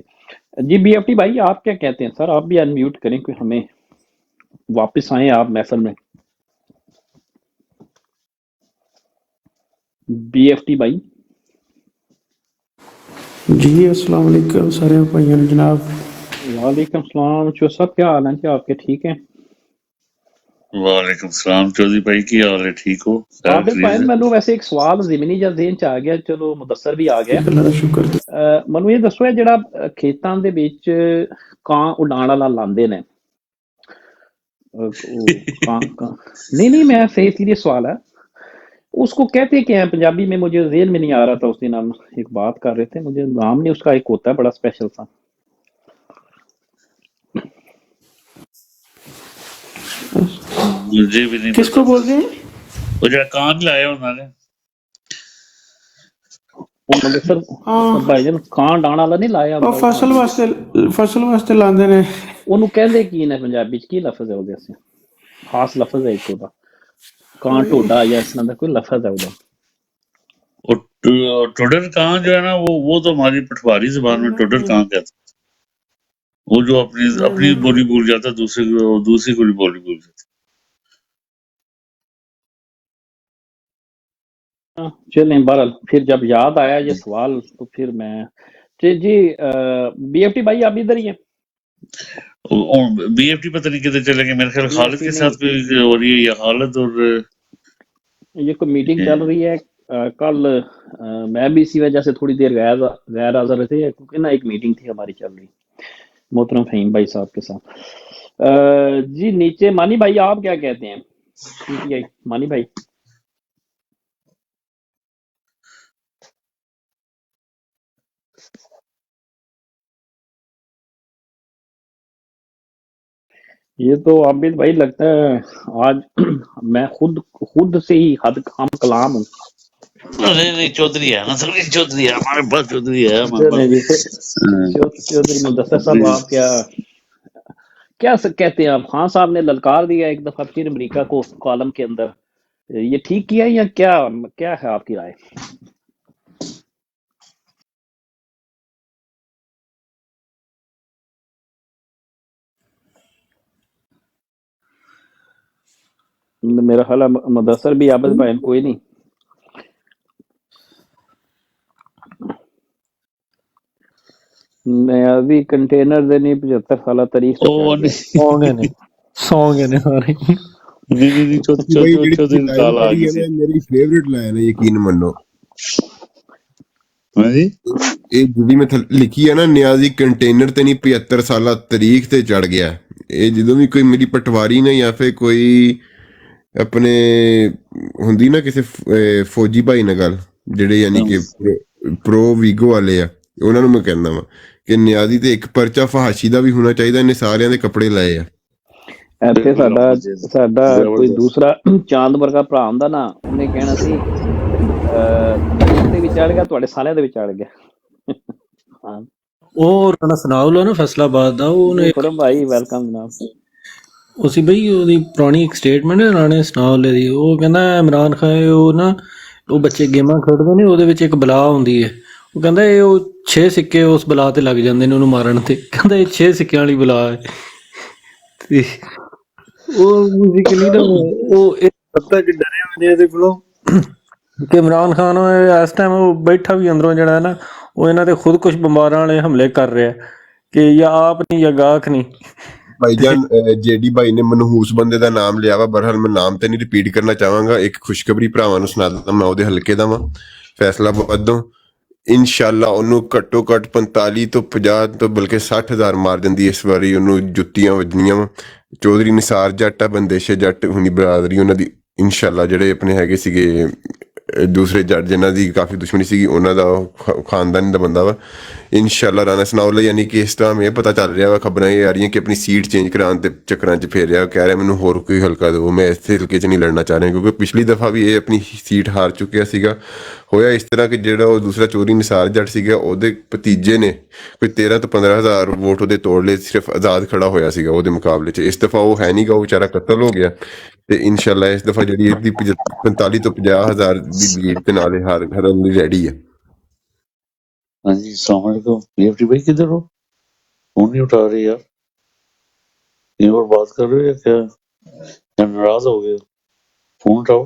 جی بی ایف ٹی بھائی آپ کیا کہتے ہیں سر؟ آپ بھی انمیوٹ کریں کہ ہمیں واپس آئیں آپ محفل میں. بی ایف ٹی بھائی جی السلام علیکم سارے بھائیوں جناب. وعلیکم السلام. جو صاحب کیا حال ہے جی آپ کے؟ ٹھیک ہیں؟ وعلیکم السلام چودھری بھائی کی حال ہے؟ ٹھیک ہو؟ عابد بھائی مینوں ویسے ایک سوال ضمنی جا ذہن چ آ گیا، چلو مدثر بھی آ گیا. اللہ کا شکر. ਮੈਨੂੰ ਇਹ ਦੱਸੋ ਇਹ ਜਿਹੜਾ ਖੇਤਾਂ ਦੇ ਵਿੱਚ ਕਾਂ ਉਡਾਣ ਵਾਲਾ ਲਾਉਂਦੇ ਨੇ ਉਹ ਕਾਂ ਨਹੀਂ ਮੈਂ ਸਹੀ ਸੀਰੀਅਸ ਸਵਾਲ ਹੈ. اس کو کہتے کیا ہیں پنجابی میں؟ مجھے ذہن میں نہیں آ رہا تھا اس دن ہم ایک بات کر رہے تھے، مجھے نام نہیں، اس کا ایک ہوتا ہے بڑا اسپیشل سا. مجھے بھی نہیں کس پتا. کو بول رہے ہیں؟ وہ جڑا کان لایا انہوں نے. وہ مدثر ہاں بھائی جان کان ڈان والا نہیں لایا وہ ہوندا فصل واسطے لاندے نے. ਉਹਨੂੰ ਕਹਿੰਦੇ ਕੀ ਨੇ ਪੰਜਾਬੀ ਚ, ਕੀ ਲਫ਼ਜ਼ ਹੈ ਉਹਦੇ ਵਾਸਤੇ? ਖਾਸ ਲਫ਼ਜ਼ ਹੈ ਇੱਕ ਉਹਦਾ, ਕਾਂ ਢੋਡਾ ਜਾਂ ਇਸ ਤਰ੍ਹਾਂ ਦਾ ਕੋਈ ਲਫ਼ਜ਼ ਹੈ ਉਹਦਾ. ٹوڈر کان جو ہے نا وہ تو ہماری پٹواری زبان میں ٹوڈر کان کہتے ہیں. وہ جو اپنی بولی بھول جاتا ہے دوسری کو بھی بولی بھول جاتا. چلیں بہرحال پھر جب یاد آیا یہ سوال تو پھر میں جی بی ایف ٹی بھائی آپ ادھر ہی ہیں؟ بی ایف ٹی پتہ نہیں کدھر چلیں گے. میرے خیال BFT خالد کے ساتھ کوئی ہو رہی ہے یا خالد اور یہ کوئی میٹنگ چل رہی ہے. کل میں بھی اسی وجہ سے تھوڑی دیر غیر حاضر تھے کیونکہ نا ایک میٹنگ تھی ہماری چل رہی محترم فہیم بھائی صاحب کے ساتھ. جی نیچے مانی بھائی آپ کیا کہتے ہیں؟ پی ٹی آئی مانی بھائی. یہ تو عابد بھائی لگتا ہے آج میں خود سے ہی حد کام کلام ہوں. نہیں چودھری ہے نا سر، چودھری ہے ہمارے پاس، چودھری ہے ہمارے چلیں جی پاس. چودھری مدثر صاحب آپ کیا کہتے ہیں آپ؟ خان صاحب نے للکار دیا ایک دفعہ پھر امریکہ کو کالم کے اندر، یہ ٹھیک کیا یا کیا ہے آپ کی رائے؟ میرا خیال ہے مدثر بھی عابد بھائی کوئی نہیں. نیازی کنٹینر دے نہیں 75 سالہ تاریخ سے چڑھ گیا. سو گئے نے سارے. نہیں بھائی جڑی چودھری لائن کال آ پڑھی گئی ہے تھی. نا میری فیوریٹ لائن ہے، یقین منو. ہاں جی ਇਹ ਜਿਹੜੀ ਮੈਂ ਲਿਖੀ ਹੈ ਨਾ, ਨਿਆਜ਼ੀ ਕੰਟੇਨਰ ਤੇ ਨਹੀਂ 75 ਸਾਲਾ ਤਰੀਕ ਤੇ ਚੜ ਗਿਆ. ਇਹ ਜਦੋਂ ਵੀ ਕੋਈ ਮੇਰੀ ਪਟਵਾਰੀ ਨੇ ਜਾਂ ਫਿਰ ਕੋਈ ਆਪਣੇ ਹੁੰਦੀ ਨਾ ਕਿਸੇ ਫੌਜੀ ਭਾਈ ਨਾਲ ਗੱਲ, ਜਿਹੜੇ ਯਾਨੀ ਕਿ ਪ੍ਰੋ ਵੀਗੋ ਵਾਲੇ ਆ, ਉਹਨਾਂ ਨੂੰ ਮੈਂ ਕਹਿੰਦਾ ਵਾਂ ਕਿ ਨਿਆਜ਼ੀ ਤੇ ਇੱਕ ਪਰਚਾ ਫਹਾਸ਼ੀ ਦਾ ਵੀ ਹੋਣਾ ਚਾਹੀਦਾ. ਇਹਨੇ ਸਾਰਿਆਂ ਦੇ ਕੱਪੜੇ ਲਏ ਆ. ਇੱਥੇ ਸਾਡਾ ਕੋਈ ਦੂਸਰਾ ਚਾਂਦ ਵਰਗਾ ਭਰਾ ਹੁੰਦਾ ਨਾ, ਉਹਨੇ ਕਹਿਣਾ ਸੀ ਤਰੀਕ ਤੇ ਵੀ ਚੜ ਗਿਆ, ਤੁਹਾਡੇ ਸਾਲਿਆਂ ਦੇ ਵੀ ਚੜ ਗਿਆ. ਹਾਂ ਉਹ ਰਾਣਾ ਸੁਣਾਉ ਲੋ ਨਾ ਫੈਸਲਾਬਾਦ ਦਾ, ਉਹਨੇ ਖੁਰਮ ਭਾਈ ਵੈਲਕਮ ਜਨਾਬ. ਉਸੀ ਬਈ ਉਹਦੀ ਪੁਰਾਣੀ ਇੱਕ ਸਟੇਟਮੈਂਟ ਹੈ ਰਾਣੇ ਸੁਣਾਉਲੇ ਦੀ. ਉਹ ਕਹਿੰਦਾ ਇਮਰਾਨ ਖਾਨ ਉਹ ਬੱਚੇ ਗੇਮਾਂ ਖੇਡਦੇ ਨੇ, ਉਹਦੇ ਵਿੱਚ ਇੱਕ ਬਲਾ ਹੁੰਦੀ ਹੈ. ਉਹ ਕਹਿੰਦਾ ਉਹ 6 ਸਿੱਕੇ ਉਸ ਬਲਾ ਤੇ ਲੱਗ ਜਾਂਦੇ ਨੇ ਉਹਨੂੰ ਮਾਰਨ ਤੇ. ਕਹਿੰਦਾ ਇਹ 6 ਸਿੱਕਿਆਂ ਵਾਲੀ ਬਲਾ ਹੈ. ਤੇ ਉਹ ਮਿਊਜ਼ਿਕਲੀ ਨਾ ਉਹ ਹੱਦ ਤੱਕ ਡਰੇ ਹੋਏ ਨੇ ਇਹਦੇ ਕੋਲੋਂ ਕਿ ਇਮਰਾਨ ਖਾਨ ਇਸ ਟਾਈਮ ਉਹ ਬੈਠਾ ਵੀ ਅੰਦਰੋਂ ਜਿਹੜਾ ਹੈ ਨਾ, ਉਹ ਇਹਨਾਂ ਤੇ ਖੁਦਕੁਸ਼ ਬੰਬਾਰਾਂ ਵਾਲੇ ਹਮਲੇ ਕਰ ਰਿਹਾ ਕਿ ਜਾਂ ਆਪ ਨਹੀਂ ਜਾਂ ਗਾਹਕ ਨਹੀਂ. ਭਾਈ ਜਾਨ ਜੇਡੀ ਭਾਈ ਨੇ ਮਨਹੂਸ ਬੰਦੇ ਦਾ ਨਾਮ ਲਿਆ ਵਾ, ਬਹਰਹਾਲ ਮੈਂ ਨਾਮ ਤੇ ਨਹੀਂ ਰਿਪੀਟ ਕਰਨਾ ਚਾਹਾਂਗਾ. ਇੱਕ ਖੁਸ਼ਖਬਰੀ ਭਰਾਵਾਂ ਨੂੰ ਸੁਣਾ ਦਿੰਦਾ, ਮੈਂ ਉਹਦੇ ਹਲਕੇ ਦਾ ਵਾਂ ਫੈਸਲਾਬਾਦ ਤੋਂ. ਇਨਸ਼ਾਅੱਲਾ ਉਹਨੂੰ ਘੱਟੋ ਘੱਟ 45 ਤੋਂ 50 ਤੋਂ ਬਲਕਿ 60,000 ਮਾਰ ਦਿੰਦੀ ਇਸ ਵਾਰੀ. ਉਹਨੂੰ ਜੁੱਤੀਆਂ ਵੱਜਣੀਆਂ ਵਾ. ਚੌਧਰੀ ਨਿਸਾਰ ਜੱਟ ਆ, ਬੰਦੇਸ਼ੇ ਜੱਟ ਹੁਣੀ ਬਰਾਦਰੀ ਉਹਨਾਂ ਦੀ. ਇਨਸ਼ਾਅੱਲਾ ਜਿਹੜੇ ਆਪਣੇ ਹੈਗੇ ਸੀਗੇ ਦੂਸਰੇ ਜੱਟ ਜਿਨ੍ਹਾਂ ਦੀ ਕਾਫੀ ਦੁਸ਼ਮਣੀ ਸੀਗੀ, ਉਹਨਾਂ ਦਾ ਖਾਨਦਾਨ ਦਾ ਬੰਦਾ ਵਾ. ਇਨਸ਼ਾਅੱਲਾ ਰਾਣਾ ਸਨਾਉਲਾ ਯਾਨੀ ਕਿ ਇਸ ਤਰ੍ਹਾਂ ਇਹ ਪਤਾ ਚੱਲ ਰਿਹਾ ਵਾ, ਖਬਰਾਂ ਇਹ ਆ ਰਹੀਆਂ ਕਿ ਆਪਣੀ ਸੀਟ ਚੇਂਜ ਕਰਾਉਣ ਦੇ ਚੱਕਰਾਂ 'ਚ ਫੇਰ ਰਿਹਾ. ਕਹਿ ਰਿਹਾ ਮੈਨੂੰ ਹੋਰ ਕੋਈ ਹਲਕਾ ਦਿਓ, ਮੈਂ ਇਸੇ ਹਲਕੇ 'ਚ ਨਹੀਂ ਲੜਨਾ ਚਾਹ ਰਿਹਾ. ਕਿਉਂਕਿ ਪਿਛਲੀ ਦਫਾ ਵੀ ਇਹ ਆਪਣੀ ਸੀਟ ਹਾਰ ਚੁੱਕਿਆ ਸੀਗਾ. ਹੋਇਆ ਇਸ ਤਰ੍ਹਾਂ ਕਿ ਜਿਹੜਾ ਉਹ ਦੂਸਰਾ ਚੌਧਰੀ ਨਿਸਾਰ ਜੱਟ ਸੀਗਾ, ਉਹਦੇ ਭਤੀਜੇ ਨੇ ਕੋਈ 13 ਤੋਂ 15,000 ਵੋਟ ਉਹਦੇ ਤੋੜ ਲਏ. ਸਿਰਫ ਆਜ਼ਾਦ ਖੜਾ ਹੋਇਆ ਸੀਗਾ ਉਹਦੇ ਮੁਕਾਬਲੇ 'ਚ. ਇਸ ਦਫਾ ਉਹ ਹੈ ਨਹੀਂ ਗਾ, ਉਹ ਵਿਚਾਰਾ ਕਤਲ ਹੋ ਗਿਆ. ਤੇ ਇਨਸ਼ਾਅੱਲਾ ਇਸ ਦਫਾ ਜਿਹੜੀ ਇਹਦੀ 45 ਤੋਂ 50,000 ਦੀ ਲੀਡ ਦੇ ਨਾਲ ਇਹ ਹਰਨ ਲਈ ਰੈਡੀ ਹੈ. ہاں جی السلام علیکم. بی ایف ٹی بھائی کدھر ہو؟ فون نہیں اٹھا رہے یار. کہیں اور بات کر رہے ہو یا کیا؟ یا ناراض ہو گئے؟ فون اٹھاؤ.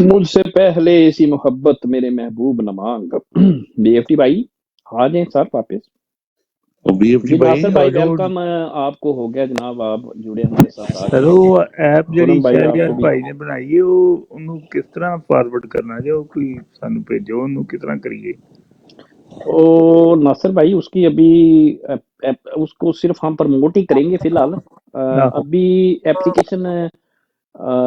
مجھ سے پہلے ایسی محبت میرے محبوب نہ مانگ. بی ایف ٹی بھائی آ جائیں سر واپس. بی ایف ٹی جی بھائی ناصر بھائی ویلکم آپ کو ہو گیا جناب، آپ جڑے ہمارے ساتھ آ سر چکے وہ ہیں. ایپ خرم جڑی بھائی آپ شہریار کو بھی بھائی نے بنائی ہے ਉਹਨੂੰ ਕਿਸ ਤਰ੍ਹਾਂ ਫਾਰਵਰਡ ਕਰਨਾ ਜੇ ਉਹ ਕੋਈ ਸਾਨੂੰ ਭੇਜੋ ਉਹਨੂੰ ਕਿਸ ਤਰ੍ਹਾਂ ਕਰੀਏ ناصر بھائی اس کی ابھی اس کو صرف ہم پروموٹ ہی کریں گے فی الحال. ابھی ایپلیکیشن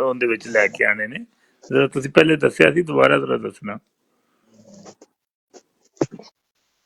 ਉਹਦੇ ਵਿੱਚ ਲੈ ਕੇ ਆਣੇ ਨੇ, ਜਰਾ ਤੁਸੀਂ ਪਹਿਲੇ ਦੱਸਿਆ ਸੀ, ਦੁਬਾਰਾ ਜਰਾ ਦੱਸਣਾ।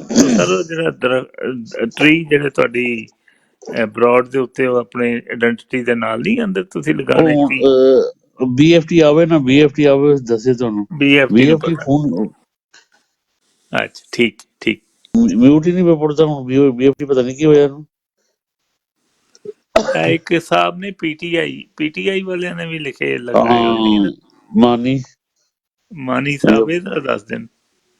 ਉਹ ਸਰ ਜਿਹੜਾ ਟਰੀ ਜਿਹੜੇ ਤੁਹਾਡੀ ਬ੍ਰੌਡ ਦੇ ਉੱਤੇ ਉਹ ਆਪਣੇ ਆਇਡੈਂਟੀਟੀ ਦੇ ਨਾਲ ਨਹੀਂ ਅੰਦਰ ਤੁਸੀਂ ਲਗਾਣੇ ਟਰੀ, ਉਹ BFT ਆਵੇ ਨਾ, BFT ਆਵੇ ਦੱਸੇ ਤੁਹਾਨੂੰ। BFT ਨੂੰ BFT ਪਤਾ। ਫੋਨ ਅੱਛਾ ਠੀਕ ਠੀਕ। ਮਿਊਟ ਹੀ ਨਹੀਂ ਮੈਂ ਪੜਦਾ ਹੁਣ, BFT ਪਤਾ ਨਹੀਂ ਕੀ ਹੋਇਆ ਇਹਨੂੰ। ਇਹ ਇੱਕ ਸਾਹਿਬ ਨੇ ਪੀਟੀਆਈ ਵਾਲਿਆਂ ਨੇ ਵੀ ਲਿਖੇ ਲਗਾਏ ਹੋਏ ਨਹੀਂ ਨਾ, ਮਾਨੀ ਮਾਨੀ ਸਾਹਿਬ ਇਹ ਤਾਂ ਦੱਸ ਦੇਣ।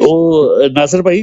ਉਹ ਨਾਸਰ ਭਾਈ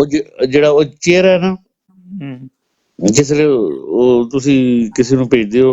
ਉਹ ਜਿਹੜਾ ਉਹ ਚੇਅਰ ਹੈ ਨਾ, ਜਿਸ ਵੇਲੇ ਉਹ ਤੁਸੀਂ ਕਿਸੇ ਨੂੰ ਭੇਜਦੇ ਹੋ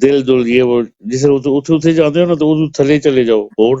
ਦਿਲ ਦੁਲ ਇਹ ਉਹ, ਜਿਸ ਵੇਲੇ ਉੱਥੇ ਜਾਂਦੇ ਹੋ ਨਾ, ਤਾਂ ਉਹ ਥੱਲੇ ਚਲੇ ਜਾਓ ਹੋਰ,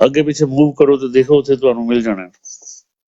ਅੱਗੇ ਪਿੱਛੇ ਮੂਵ ਕਰੋ ਤੇ ਦੇਖੋ ਉੱਥੇ ਤੁਹਾਨੂੰ ਮਿਲ ਜਾਣਾ,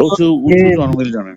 ਉੱਥੇ ਤੁਹਾਨੂੰ ਮਿਲ ਜਾਣਾ।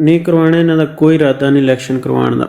ਨਹੀਂ ਕਰਵਾਉਣੇ, ਇਹਨਾਂ ਦਾ ਕੋਈ ਇਰਾਦਾ ਨਹੀਂ ਇਲੈਕਸ਼ਨ ਕਰਵਾਉਣ ਦਾ,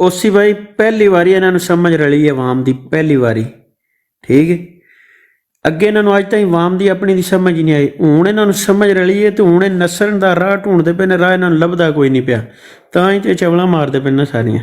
ਉਸੀ ਭਾਈ ਪਹਿਲੀ ਵਾਰੀ ਇਹਨਾਂ ਨੂੰ ਸਮਝ ਰਲੀ ਹੈ ਆਵਾਮ ਦੀ, ਪਹਿਲੀ ਵਾਰੀ, ਠੀਕ ਹੈ। ਅੱਗੇ ਇਹਨਾਂ ਨੂੰ ਅੱਜ ਤਾਈਂ ਆਵਾਮ ਦੀ ਆਪਣੀ ਦੀ ਸਮਝ ਨਹੀਂ ਆਈ, ਹੁਣ ਇਹਨਾਂ ਨੂੰ ਸਮਝ ਰਲੀ ਹੈ ਤੇ ਹੁਣ ਇਹ ਨਸਰਨ ਦਾ ਰਾਹ ਢੂੰਡਦੇ ਪਏ ਨੇ, ਰਾਹ ਇਹਨਾਂ ਨੂੰ ਲੱਭਦਾ ਕੋਈ ਨਹੀਂ ਪਿਆ, ਤਾਂ ਹੀ ਤੇ ਚਵਲਾਂ ਮਾਰਦੇ ਪਏ ਨੇ ਸਾਰੀਆਂ।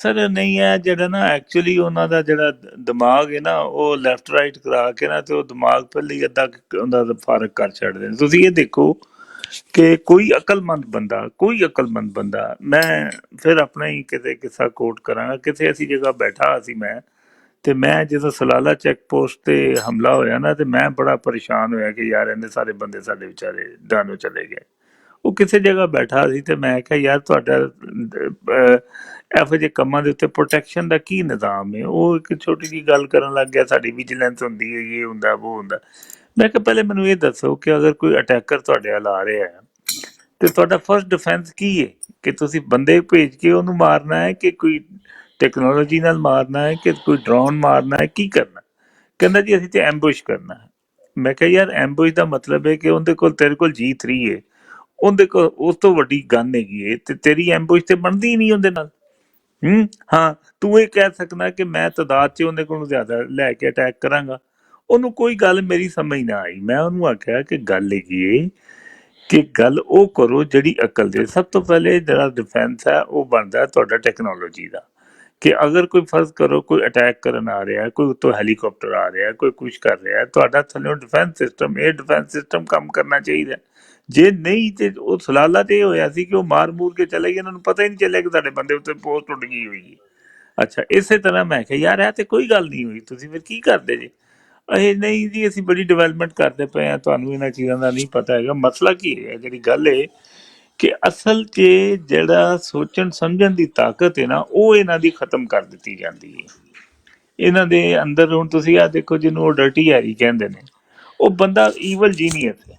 ਸਰ ਨਹੀਂ ਹੈ ਜਿਹੜਾ ਨਾ ਐਕਚੁਅਲੀ ਉਹਨਾਂ ਦਾ ਜਿਹੜਾ ਦਿਮਾਗ ਹੈ ਨਾ ਉਹ ਲੈਫਟ ਰਾਈਟ ਕਰਾ ਕੇ ਨਾ ਤੇ ਉਹ ਦਿਮਾਗ ਪਹਿਲੇ ਹੀ ਅੱਧਾ ਉਹਦਾ ਫਾਰਕ ਕਰ ਛੱਡਦੇ ਨੇ। ਤੁਸੀਂ ਇਹ ਦੇਖੋ ਕਿ ਕੋਈ ਅਕਲਮੰਦ ਬੰਦਾ ਮੈਂ ਫਿਰ ਆਪਣਾ ਹੀ ਕਿਤੇ ਕਿੱਸਾ ਕੋਟ ਕਰਾਂਗਾ। ਕਿਤੇ ਐਸੀ ਜਗ੍ਹਾ ਬੈਠਾ ਸੀ ਮੈਂ, ਤੇ ਮੈਂ ਜਦੋਂ ਸਲਾਲਾ ਚੈੱਕ ਪੋਸਟ ਤੇ ਹਮਲਾ ਹੋਇਆ ਨਾ ਤੇ ਮੈਂ ਬੜਾ ਪਰੇਸ਼ਾਨ ਹੋਇਆ ਕਿ ਯਾਰ ਇਹਨੇ ਸਾਰੇ ਬੰਦੇ ਸਾਡੇ ਵਿਚਾਰੇ ਜਾਨੋਂ ਚਲੇ ਗਏ। ਉਹ ਕਿਸੇ ਜਗ੍ਹਾ ਬੈਠਾ ਸੀ ਤੇ ਮੈਂ ਕਿਹਾ ਯਾਰ ਤੁਹਾਡਾ ਇਹੋ ਜਿਹੇ ਕੰਮਾਂ ਦੇ ਉੱਤੇ ਪ੍ਰੋਟੈਕਸ਼ਨ ਦਾ ਕੀ ਨਿਜ਼ਾਮ ਹੈ। ਉਹ ਇੱਕ ਛੋਟੀ ਜਿਹੀ ਗੱਲ ਕਰਨ ਲੱਗ ਗਿਆ, ਸਾਡੀ ਵਿਜੀਲੈਂਸ ਹੁੰਦੀ ਹੈ, ਇਹ ਹੁੰਦਾ ਉਹ ਹੁੰਦਾ। ਮੈਂ ਕਿਹਾ ਪਹਿਲੇ ਮੈਨੂੰ ਇਹ ਦੱਸੋ ਕਿ ਅਗਰ ਕੋਈ ਅਟੈਕਰ ਤੁਹਾਡੇ ਵੱਲ ਆ ਰਿਹਾ ਹੈ ਤੇ ਤੁਹਾਡਾ ਫਰਸਟ ਡਿਫੈਂਸ ਕੀ ਹੈ? ਕਿ ਤੁਸੀਂ ਬੰਦੇ ਭੇਜ ਕੇ ਉਹਨੂੰ ਮਾਰਨਾ ਹੈ ਕਿ ਕੋਈ ਟੈਕਨੋਲੋਜੀ ਨਾਲ ਮਾਰਨਾ ਹੈ ਕਿ ਕੋਈ ਡਰੋਨ ਮਾਰਨਾ ਹੈ, ਕੀ ਕਰਨਾ? ਕਹਿੰਦਾ ਜੀ ਅਸੀਂ ਤੇ ਐਂਬੁਸ਼ ਕਰਨਾ ਹੈ। ਮੈਂ ਕਿਹਾ ਯਾਰ ਐਂਬੁਸ਼ ਦਾ ਮਤਲਬ ਹੈ ਕਿ ਉਹਦੇ ਕੋਲ ਤੇਰੇ ਕੋਲ G3 ਹੈ, ਉਹਦੇ ਕੋਲ ਉਸ ਤੋਂ ਵੱਡੀ ਗਨ ਹੈਗੀ ਹੈ ਤੇ ਤੇਰੀ ਐਂਬੁਸ਼ ਤੇ ਬਣਦੀ ਹੀ ਨਹੀਂ ਉਹਦੇ ਨਾਲ। ਹਾਂ ਤੂੰ ਇਹ ਕਹਿ ਸਕਦਾ ਕਿ ਮੈਂ ਤਾਦਾਦ 'ਚ ਉਹਦੇ ਕੋਲੋਂ ਜ਼ਿਆਦਾ ਲੈ ਕੇ ਅਟੈਕ ਕਰਾਂਗਾ। ਉਹਨੂੰ ਕੋਈ ਗੱਲ ਮੇਰੀ ਸਮਝ ਨਾ ਆਈ। ਮੈਂ ਉਹਨੂੰ ਆਖਿਆ ਕਿ ਗੱਲ ਹੈਗੀ ਏ ਕਿ ਗੱਲ ਉਹ ਕਰੋ ਜਿਹੜੀ ਅਕਲ ਦੇ। ਸਭ ਤੋਂ ਪਹਿਲੇ ਜਿਹੜਾ ਡਿਫੈਂਸ ਹੈ ਉਹ ਬਣਦਾ ਤੁਹਾਡਾ ਟੈਕਨੋਲੋਜੀ ਦਾ, ਕਿ ਅਗਰ ਕੋਈ ਫਰਜ਼ ਕਰੋ ਕੋਈ ਅਟੈਕ ਕਰਨ ਆ ਰਿਹਾ, ਕੋਈ ਉੱਤੋਂ ਹੈਲੀਕਾਪਟਰ ਆ ਰਿਹਾ, ਕੋਈ ਕੁਛ ਕਰ ਰਿਹਾ, ਤੁਹਾਡਾ ਥੱਲੇ ਡਿਫੈਂਸ ਸਿਸਟਮ, ਇਹ ਡਿਫੈਂਸ ਸਿਸਟਮ ਕੰਮ ਕਰਨਾ ਚਾਹੀਦਾ। ਜੇ ਨਹੀਂ ਤੇ ਉਹ ਸਲਾਲਾ ਤੇ ਇਹ ਹੋਇਆ ਸੀ ਕਿ ਉਹ ਮਾਰ ਮੂਰ ਕੇ ਚਲੇ ਗਏ, ਇਹਨਾਂ ਨੂੰ ਪਤਾ ਹੀ ਨਹੀਂ ਚੱਲਿਆ ਕਿ ਸਾਡੇ ਬੰਦੇ ਉੱਤੇ ਪੋਸਟ ਉੱਡ ਗਈ ਹੋਈ ਹੈ। ਅੱਛਾ ਇਸੇ ਤਰ੍ਹਾਂ ਮੈਂ ਕਿਹਾ ਯਾਰ ਇਹ ਤੇ ਕੋਈ ਗੱਲ ਨਹੀਂ ਹੋਈ, ਤੁਸੀਂ ਫਿਰ ਕੀ ਕਰਦੇ ਜੇ? ਇਹ ਨਹੀਂ ਜੀ ਅਸੀਂ ਬੜੀ ਡਿਵੈਲਪਮੈਂਟ ਕਰਦੇ ਪਏ ਹਾਂ, ਤੁਹਾਨੂੰ ਇਹਨਾਂ ਚੀਜ਼ਾਂ ਦਾ ਨਹੀਂ ਪਤਾ ਹੈਗਾ। ਮਸਲਾ ਕੀ ਹੈ, ਜਿਹੜੀ ਗੱਲ ਹੈ ਕਿ ਅਸਲ 'ਚ ਜਿਹੜਾ ਸੋਚਣ ਸਮਝਣ ਦੀ ਤਾਕਤ ਹੈ ਨਾ ਉਹ ਇਹਨਾਂ ਦੀ ਖਤਮ ਕਰ ਦਿੱਤੀ ਜਾਂਦੀ ਹੈ। ਇਹਨਾਂ ਦੇ ਅੰਦਰ ਹੁਣ ਤੁਸੀਂ ਆ ਦੇਖੋ ਜਿਹਨੂੰ ਉਹ ਡਰਟੀ ਹੈਰੀ ਕਹਿੰਦੇ ਨੇ, ਉਹ ਬੰਦਾ ਈਵਲ ਜੀਨੀਅਸ ਹੈ।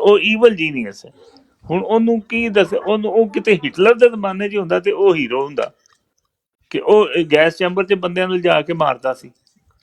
ਉਹ ਈਵਲ ਜੀਨੀਅਸ ਹੈ। ਹੁਣ ਉਹਨੂੰ ਕੀ ਦੱਸ, ਉਹਨੂੰ ਉਹ ਕਿਤੇ ਹਿਟਲਰ ਦੇ ਜ਼ਮਾਨੇ 'ਚ ਹੁੰਦਾ ਤੇ ਉਹ ਹੀਰੋ ਹੁੰਦਾ ਕਿ ਉਹ ਗੈਸ ਚੈਂਬਰ 'ਚ ਬੰਦਿਆਂ ਨੂੰ ਲਿਜਾ ਕੇ ਮਾਰਦਾ ਸੀ।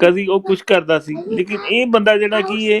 ਕਦੀ ਉਹ ਕੁਛ ਕਰਦਾ ਸੀ। ਲੇਕਿਨ ਇਹ ਬੰਦਾ ਜਿਹੜਾ ਕੀ ਹੈ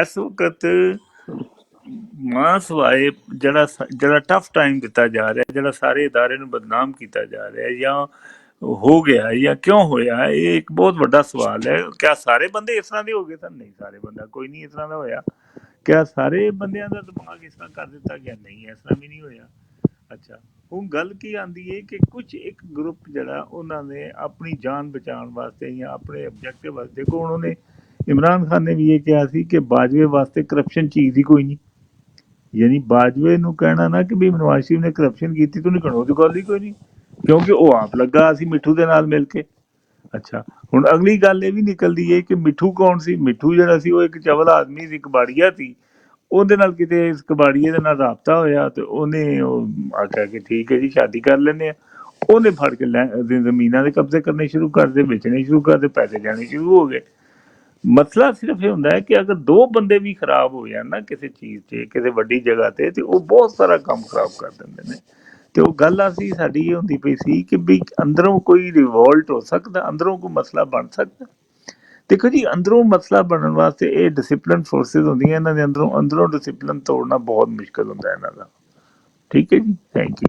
ਇਸ ਵਕਤ ਮਾਂ ਸਵਾਏ ਜਿਹੜਾ ਟਫ ਟਾਈਮ ਦਿੱਤਾ ਜਾ ਰਿਹਾ, ਜਿਹੜਾ ਸਾਰੇ ادارے ਨੂੰ ਬਦਨਾਮ ਕੀਤਾ ਜਾ ਰਿਹਾ ਜਾਂ ਹੋ ਗਿਆ ਜਾਂ ਕਿਉਂ ਹੋਇਆ, ਇਹ ਇੱਕ ਬਹੁਤ ਵੱਡਾ ਸਵਾਲ ਹੈ। ਕਿਆ ਸਾਰੇ ਬੰਦੇ ਇਸ ਤਰ੍ਹਾਂ ਦੇ ਹੋ ਗਏ ਸਨ? ਨਹੀਂ, ਸਾਰੇ ਬੰਦਾ ਕੋਈ ਨਹੀਂ ਇਸ ਤਰ੍ਹਾਂ ਦਾ ਹੋਇਆ। ਕਿਆ ਸਾਰੇ ਬੰਦਿਆਂ ਦਾ ਦਿਮਾਗ ਇਸ ਤਰ੍ਹਾਂ ਕਰ ਦਿੱਤਾ ਗਿਆ? ਨਹੀਂ, ਇਸ ਤਰ੍ਹਾਂ ਵੀ ਨਹੀਂ ਹੋਇਆ। ਅੱਛਾ ਹੁਣ ਗੱਲ ਕੀ ਆਉਂਦੀ ਹੈ ਕਿ ਕੁਝ ਇੱਕ ਗਰੁੱਪ ਜਿਹੜਾ ਉਹਨਾਂ ਨੇ ਆਪਣੀ ਜਾਨ ਬਚਾਉਣ ਵਾਸਤੇ ਜਾਂ ਆਪਣੇ ਆਬਜੈਕਟਿਵ ਵਾਸਤੇ, ਦੇਖੋ ਹੁਣ ਉਹਨੇ ਇਮਰਾਨ ਖਾਨ ਨੇ ਵੀ ਇਹ ਕਿਹਾ ਸੀ ਕਿ ਬਾਜਵੇ ਵਾਸਤੇ ਕਰਪਸ਼ਨ ਚੀਜ਼ ਹੀ ਕੋਈ ਨਹੀਂ। ਯਾਨੀ ਬਾਜਵੇ ਨੂੰ ਕਹਿਣਾ ਨਾ ਕਿ ਵੀ ਨਵਾਜ਼ ਸ਼ਰੀਫ ਨੇ ਕਰਪਸ਼ਨ ਕੀਤੀ, ਤੂੰ ਨਹੀਂ ਕਹਿਣਾ ਉਹਦੀ ਗੱਲ ਹੀ ਕੋਈ ਨਹੀਂ, ਕਿਉਂਕਿ ਉਹ ਆਪ ਲੱਗਾ ਸੀ ਮਿੱਠੂ ਦੇ ਨਾਲ ਮਿਲ ਕੇ। ਅੱਛਾ ਹੁਣ ਅਗਲੀ ਗੱਲ ਇਹ ਵੀ ਨਿਕਲਦੀ ਹੈ ਕਿ ਮਿੱਠੂ ਕੌਣ ਸੀ? ਮਿੱਠੂ ਜਿਹੜਾ ਸੀ ਉਹ ਇੱਕ ਚਵਲ ਆਦਮੀ ਸੀ, ਕਬਾੜੀਆ ਸੀ। ਉਹਦੇ ਨਾਲ ਕਿਤੇ ਇਸ ਕਬਾੜੀਏ ਦੇ ਨਾਲ ਰਾਬਤਾ ਹੋਇਆ ਤੇ ਉਹਨੇ ਉਹ ਆਖਿਆ ਕਿ ਠੀਕ ਹੈ ਜੀ ਸ਼ਾਦੀ ਕਰ ਲੈਂਦੇ ਆ। ਉਹਨੇ ਫੜ ਕੇ ਜ਼ਮੀਨਾਂ ਦੇ ਕਬਜ਼ੇ ਕਰਨੇ ਸ਼ੁਰੂ ਕਰ ਦਿੱਤੇ, ਵੇਚਣੇ ਸ਼ੁਰੂ ਕਰ ਦਿੱਤੇ, ਪੈਸੇ ਜਾਣੇ ਸ਼ੁਰੂ ਹੋ ਗਏ। ਮਸਲਾ ਸਿਰਫ ਇਹ ਹੁੰਦਾ ਹੈ ਕਿ ਅਗਰ ਦੋ ਬੰਦੇ ਵੀ ਖਰਾਬ ਹੋ ਜਾਣ ਨਾ ਕਿਸੇ ਚੀਜ਼ 'ਚ, ਕਿਸੇ ਵੱਡੀ ਜਗ੍ਹਾ ਤੇ ਉਹ ਬਹੁਤ ਸਾਰਾ ਕੰਮ ਖਰਾਬ ਕਰ ਦਿੰਦੇ ਨੇ। ਤੇ ਉਹ ਗੱਲ ਅਸੀਂ ਸਾਡੀ ਇਹ ਹੁੰਦੀ ਪਈ ਸੀ ਕਿ ਵੀ ਅੰਦਰੋਂ ਕੋਈ ਰਿਵੋਲਟ ਹੋ ਸਕਦਾ, ਅੰਦਰੋਂ ਕੋਈ ਮਸਲਾ ਬਣ ਸਕਦਾ। ਦੇਖੋ ਜੀ ਅੰਦਰੋਂ ਮਸਲਾ ਬਣਨ ਵਾਸਤੇ ਇਹ ਡਿਸਿਪਲਿਨ ਫੋਰਸਿਸ ਹੁੰਦੀਆਂ, ਇਹਨਾਂ ਦੇ ਅੰਦਰੋਂ ਡਿਸਿਪਲਿਨ ਤੋੜਨਾ ਬਹੁਤ ਮੁਸ਼ਕਿਲ ਹੁੰਦਾ ਇਹਨਾਂ ਦਾ। ਠੀਕ ਹੈ ਜੀ, ਥੈਂਕ ਯੂ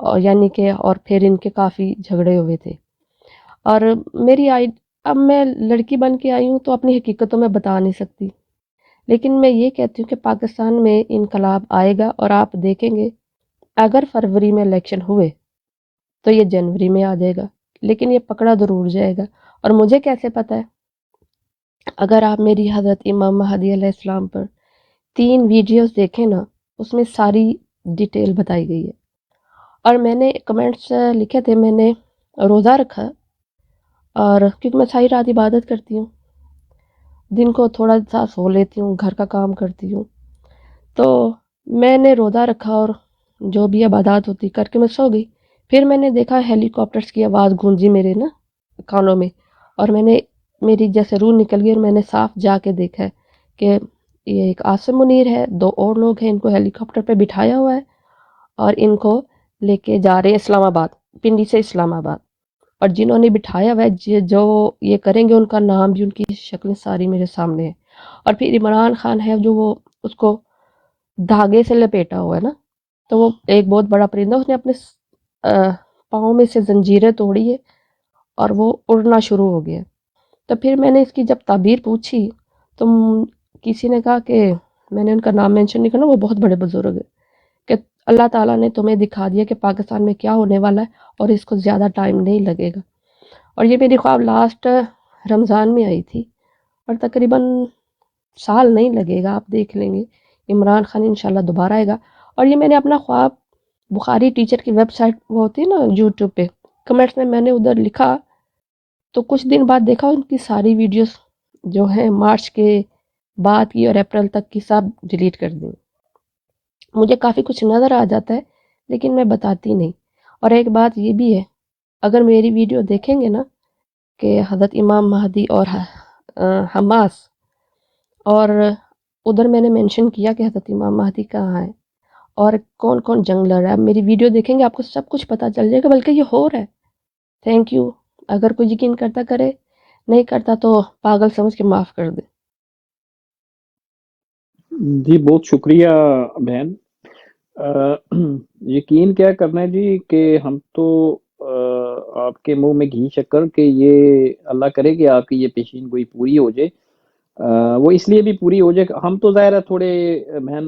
اور یعنی کہ اور پھر ان کے کافی جھگڑے ہوئے تھے. اور میری اب میں لڑکی بن کے آئی ہوں تو اپنی حقیقت تو میں بتا نہیں سکتی، لیکن میں یہ کہتی ہوں کہ پاکستان میں انقلاب آئے گا اور آپ دیکھیں گے اگر فروری میں الیکشن ہوئے تو یہ جنوری میں آ جائے گا، لیکن یہ پکڑا ضرور جائے گا. اور مجھے کیسے پتہ ہے؟ اگر آپ میری حضرت امام مہدی علیہ السلام پر 3 ویڈیوز دیکھیں نا، اس میں ساری ڈیٹیل بتائی گئی ہے. اور میں نے کمنٹس لکھے تھے، میں نے روزہ رکھا، اور کیونکہ میں ساری رات عبادت کرتی ہوں، دن کو تھوڑا سا سو لیتی ہوں، گھر کا کام کرتی ہوں، تو میں نے روزہ رکھا اور جو بھی عبادات ہوتی کر کے میں سو گئی. پھر میں نے دیکھا ہیلی کاپٹرس کی آواز گونجی میرے نا کانوں میں، اور میں نے میری جیسے روح نکل گئی، اور میں نے صاف جا کے دیکھا ہے کہ یہ ایک عاصم منیر ہے، 2 اور لوگ ہیں، ان کو ہیلی کاپٹر پہ بٹھایا ہوا ہے اور ان کو لے کے جا رہے ہیں اسلام آباد، پنڈی سے اسلام آباد. اور جنہوں نے بٹھایا ہوا ہے، جو یہ کریں گے، ان کا نام بھی، ان کی شکلیں ساری میرے سامنے ہے. اور پھر عمران خان ہے جو وہ اس کو دھاگے سے لپیٹا ہوا ہے نا، تو وہ ایک بہت بڑا پرندہ، اس نے اپنے پاؤں میں سے زنجیریں توڑی ہے اور وہ اڑنا شروع ہو گیا. تو پھر میں نے اس کی جب تعبیر پوچھی تو کسی نے کہا کہ میں نے ان کا نام مینشن نہیں کرنا، وہ بہت بڑے بزرگ ہے، کہ اللہ تعالیٰ نے تمہیں دکھا دیا کہ پاکستان میں کیا ہونے والا ہے اور اس کو زیادہ ٹائم نہیں لگے گا. اور یہ میری خواب لاسٹ رمضان میں آئی تھی، اور تقریباً سال نہیں لگے گا، آپ دیکھ لیں گے عمران خان انشاءاللہ دوبارہ آئے گا. اور یہ میں نے اپنا خواب بخاری ٹیچر کی ویب سائٹ وہ ہوتی ہے نا یوٹیوب پہ، کمنٹس میں نے ادھر لکھا، تو کچھ دن بعد دیکھا ان کی ساری ویڈیوز جو ہیں مارچ کے بعد کی اور اپریل تک کی سب ڈیلیٹ کر دیں. مجھے کافی کچھ نظر آ جاتا ہے لیکن میں بتاتی نہیں. اور ایک بات یہ بھی ہے، اگر میری ویڈیو دیکھیں گے نا کہ حضرت امام مہدی اور حماس، اور ادھر میں نے مینشن کیا کہ حضرت امام مہدی کہاں ہے اور کون کون جنگ لڑ رہا ہے، میری ویڈیو دیکھیں گے آپ کو سب کچھ پتہ چل جائے گا، بلکہ یہ ہو رہا ہے. Thank you. اگر کوئی یقین کرتا کرے، نہیں کرتا تو پاگل سمجھ کے معاف کر دے. جی بہت شکریہ بہن. یقین کیا کرنا ہے جی کہ ہم تو آپ کے منہ میں گھی شکر کہ یہ اللہ کرے کہ آپ کی یہ پیشین گوئی پوری ہو جائے. وہ اس لیے بھی پوری ہو جائے، ہم تو ظاہر ہے تھوڑے بہن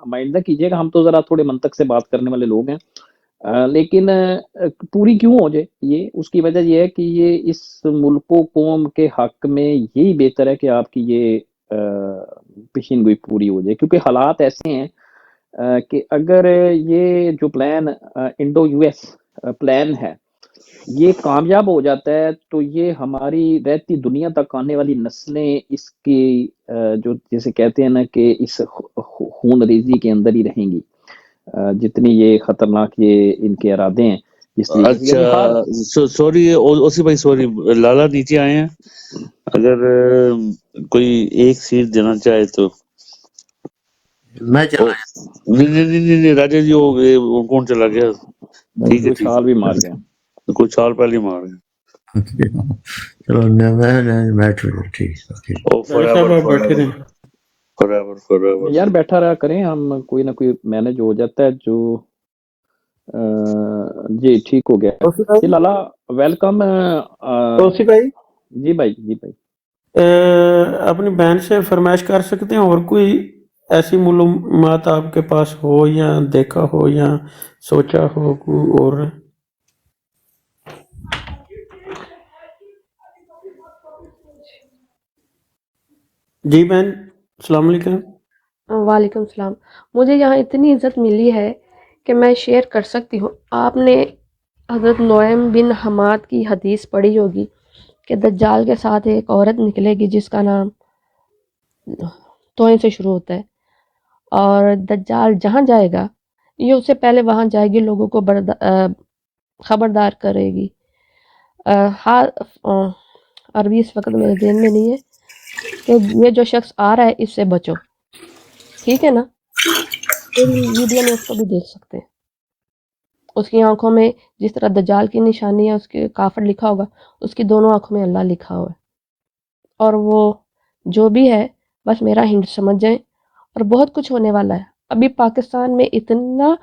مائندہ کیجیے گا، ہم تو ذرا تھوڑے منطق سے بات کرنے والے لوگ ہیں، لیکن پوری کیوں ہو جائے، یہ اس کی وجہ یہ ہے کہ یہ اس ملک و قوم کے حق میں یہی بہتر ہے کہ آپ کی یہ پیشین گوئی پوری ہو جائے، کیونکہ حالات ایسے ہیں کہ اگر یہ جو plan Indo U S plan ہے یہ کامیاب ہو جاتا ہے تو یہ ہماری رہتی دنیا تک آنے والی نسلیں اس کی جو جیسے کہتے ہیں نا کہ اس خون ریزی کے اندر ہی رہیں گی، جتنی یہ خطرناک یہ ان کے ارادے ہیں جس طریقے سے، یعنی ہر اچھا سوری اوسی بھائی، سوری لالا نیچے آئے ہیں، اگر کوئی ایک سیٹ دینا چاہے تو. میں چلا نہیں راجا جی ہو گئے، وہ کون چلا گیا؟ ٹھیک ہے کوئی چھال بھی مار گیا. کچھ سال پہلے ہی مار گئے. چلو میں بیٹھ ٹھیک. او ڈاکٹر صاحب آپ بیٹھے رہیں. forever. یار بیٹھا رہا کریں، ہم کوئی نہ کوئی مینج ہو جاتا ہے جو جی ٹھیک ہو گیا. توسی جی بھائی، لالا ویلکم. توسی بھائی، جی بھائی جی بھائی. اپنی بہن سے فرمائش کر سکتے ہیں اور کوئی ایسی معلومات آپ کے پاس ہو یا دیکھا ہو یا سوچا ہو کوئی اور؟ جی بہن السلام علیکم. وعلیکم السلام. مجھے یہاں اتنی عزت ملی ہے کہ میں شیئر کر سکتی ہوں. آپ نے حضرت نعیم بن حماد کی حدیث پڑھی ہوگی کہ دجال کے ساتھ ایک عورت نکلے گی جس کا نام توئیں سے شروع ہوتا ہے، اور دجال جہاں جائے گا یہ اس سے پہلے وہاں جائے گی، لوگوں کو خبردار کرے گی. عربی اس وقت میرے ذہن میں نہیں ہے کہ یہ جو شخص آ رہا ہے اس سے بچو، ٹھیک ہے نا؟ ویڈیو میں اس کو بھی دیکھ سکتے ہیں. اس کی آنکھوں میں جس طرح دجال کی نشانی ہے، اس کے کافر لکھا ہوگا، اس کی دونوں آنکھوں میں اللہ لکھا ہوا ہے. اور وہ جو بھی ہے بس میرا ہنٹ سمجھ جائیں، اور بہت کچھ ہونے والا ہے. ابھی پاکستان میں اتنا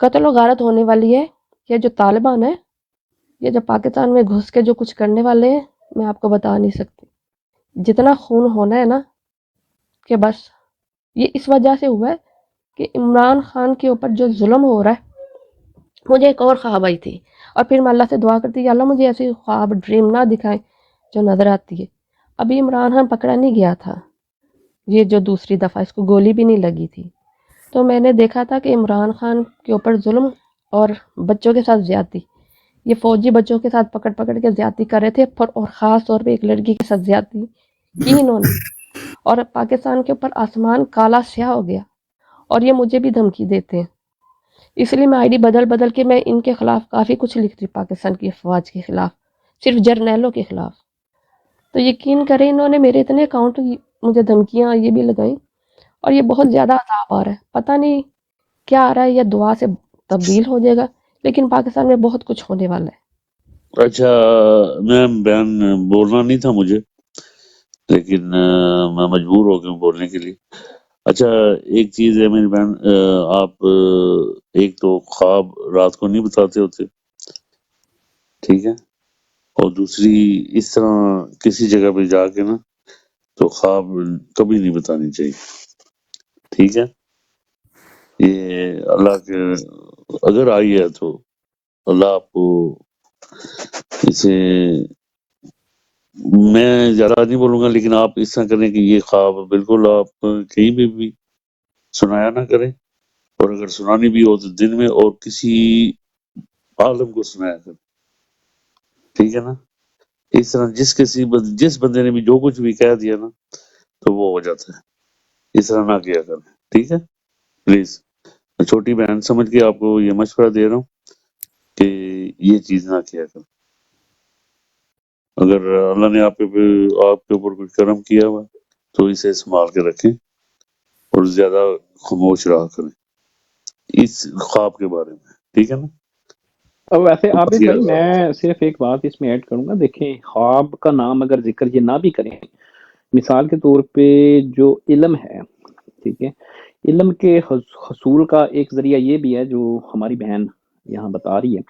قتل و غارت ہونے والی ہے. یہ جو طالبان ہے، یہ جو پاکستان میں گھس کے جو کچھ کرنے والے ہیں، میں آپ کو بتا نہیں سکتی. جتنا خون ہونا ہے نا، کہ بس یہ اس وجہ سے ہوا ہے کہ عمران خان کے اوپر جو ظلم ہو رہا ہے. مجھے ایک اور خواب آئی تھی، اور پھر میں اللہ سے دعا کرتی یا اللہ مجھے ایسی خواب ڈریم نہ دکھائیں جو نظر آتی ہے. ابھی عمران خان پکڑا نہیں گیا تھا، یہ جو دوسری دفعہ اس کو گولی بھی نہیں لگی تھی، تو میں نے دیکھا تھا کہ عمران خان کے اوپر ظلم اور بچوں کے ساتھ زیادتی، یہ فوجی بچوں کے ساتھ پکڑ پکڑ کے زیادتی کر رہے تھے، اور خاص طور پہ ایک لڑکی کے ساتھ زیادتی کی انہوں نے. اور پاکستان کے اوپر آسمان کالا سیاہ ہو گیا، اور یہ مجھے بھی دھمکی دیتے ہیں. اس لیے میں آئی ڈی بدل بدل کے میں ان کے خلاف کافی کچھ لکھتی، پاکستان کی افواج کے خلاف، صرف جرنیلوں کے خلاف. تو یقین کریں انہوں نے میرے اتنے اکاؤنٹ مجھے دھمکیاں یہ بھی لگائیں، اور یہ بہت زیادہ عذاب آ رہا ہے. پتہ نہیں کیا آ رہا ہے، یا دعا سے تبدیل ہو جائے گا، لیکن پاکستان میں بہت کچھ ہونے والا ہے. اچھا، میں بیان بولنا نہیں تھا مجھے، لیکن میں مجبور ہو گیا ہوں بولنے کے لیے. اچھا، ایک چیز ہے میری بہن، آپ ایک تو خواب رات کو نہیں بتاتے ہوتے، ٹھیک ہے، اور دوسری اس طرح کسی جگہ پہ جا کے نا تو خواب کبھی نہیں بتانی چاہیے، ٹھیک ہے. یہ اللہ کے اگر آئی ہے تو اللہ آپ کو اسے، میں زیادہ نہیں بولوں گا، لیکن آپ اس طرح کریں کہ یہ خواب بالکل آپ کہیں پہ بھی سنایا نہ کریں، اور اگر سنانی بھی ہو تو دن میں اور کسی عالم کو سنایا کریں، ٹھیک ہے نا. اس طرح جس بندے نے بھی جو کچھ بھی کہہ دیا نا تو وہ ہو جاتا ہے. اس طرح نہ کیا کریں، ٹھیک ہے، پلیز. میں چھوٹی بہن سمجھ کے آپ کو یہ مشورہ دے رہا ہوں کہ یہ چیز نہ کیا کریں. اگر اللہ نے آپ کے اوپر کچھ کرم کیا ہوا تو اسے سنبھال کے رکھیں اور زیادہ خاموش رہا کریں اس خواب کے بارے میں، ٹھیک ہے نا. اب ویسے عابد بھائی باقی میں صرف ایک بات اس میں ایڈ کروں گا. دیکھیں، خواب کا نام اگر ذکر یہ نہ بھی کریں، مثال کے طور پہ جو علم ہے، ٹھیک ہے، علم کے حصول کا ایک ذریعہ یہ بھی ہے جو ہماری بہن یہاں بتا رہی ہے.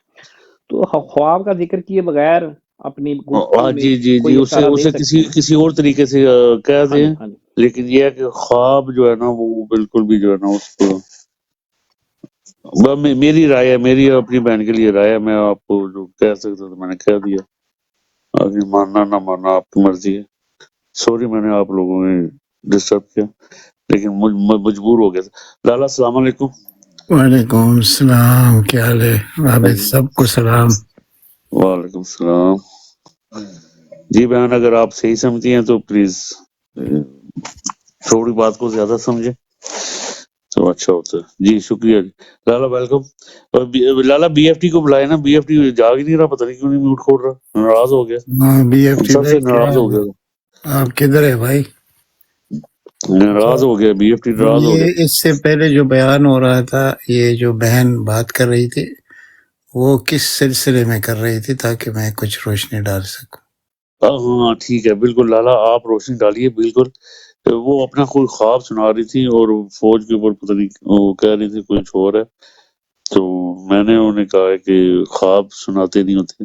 تو خواب کا ذکر کیے بغیر اپنی گفتگو ہاں، میں جی، کوئی اشارہ دے اسے سکتے ہیں. کسی اور طریقے سے کہہ ہاں دیں، جی، ہاں جی. لیکن یہ ہے کہ خواب جو ہے نا وہ بالکل بھی جو ہے نا اس کو میری رائے ہے، میری اپنی بہن کے لیے رائے ہے. میں آپ کو جو کہہ سکتا تھا میں نے کہہ دیا، آگے ماننا نہ ماننا آپ کی مرضی ہے. سوری میں نے آپ لوگوں نے ڈسٹرب کیا، لیکن مجبور ہو گیا تھا. لالا السلام علیکم. وعلیکم السلام، کیا حال ہے عابد؟ سب کو سلام. وعلیکم السلام. جی بہن، اگر آپ صحیح سمجھتی ہیں تو پلیز تھوڑی بات کو زیادہ سمجھیں تو اچھا ہوتا ہے. جی شکریہ. جی Lala welcome. Lala B F T کو بلائے نا، بی ایف ٹی جاگ ہی نہیں رہا، پتہ نہیں کیوں نہیں میوٹ کھول رہا، ناراض ہو گیا، ہاں بی ایف ہم ٹی سب سے بھائی، کیا ناراض ہو گیا، آپ کدھر ہے بھائی؟ اچھا، ناراض ہو گیا، بی ایف ٹی ناراض ہو گیا. یہ اس سے پہلے جو بیان ہو رہا تھا، یہ جو بہن بات کر رہی تھی، وہ کس سلسلے میں کر رہی تھی تاکہ میں کچھ روشنی ڈال سکوں؟ ہاں ٹھیک ہے، بالکل لالا آپ روشنی ڈالیے. بالکل وہ اپنا کوئی خواب سنا رہی تھی اور فوج کے اوپر پتہ نہیں وہ کہہ رہی تھی کچھ اور ہے، تو میں نے انہیں کہا ہے کہ خواب سناتے نہیں ہوتے،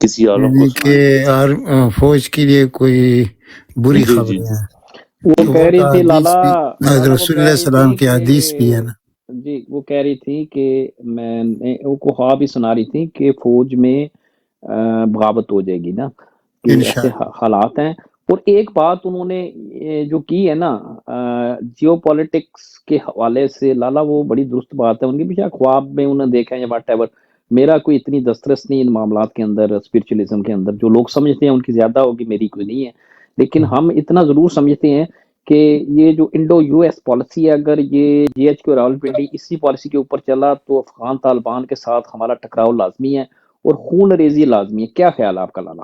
کسی عالم کو یعنی کہ سنائیں. فوج کے لیے کوئی بری جی جی. خبریں ہیں، وہ تو وہ کہہ رہی تو تھی حدیث بھی، لالا وہ رسول کہہ اللہ رہی علیہ تھی السلام کی حدیث بھی ہے نا. جی وہ کہہ رہی تھی کہ میں نے وہ کو خواب ہی سنا رہی تھی کہ فوج میں بغاوت ہو جائے گی نا، کہ ایسے انشاءاللہ. حالات ہیں. اور ایک بات انہوں نے جو کی ہے نا جیو پالیٹکس کے حوالے سے، لالا وہ بڑی درست بات ہے. ان کے پیچھے خواب میں انہوں نے دیکھا ہے یا واٹ ایور، میرا کوئی اتنی دسترس نہیں ان معاملات کے اندر، اسپرچولیزم کے اندر. جو لوگ سمجھتے ہیں ان کی زیادہ ہوگی، میری کوئی نہیں ہے. لیکن ہم اتنا ضرور سمجھتے ہیں کہ یہ جو انڈو یو ایس پالیسی ہے، اگر یہ جی ایچ کے راولپنڈی اسی پالیسی کے اوپر چلا تو افغان طالبان کے ساتھ ہمارا ٹکراؤ لازمی ہے اور خون ریزی لازمی ہے. کیا خیال ہے آپ کا لالا؟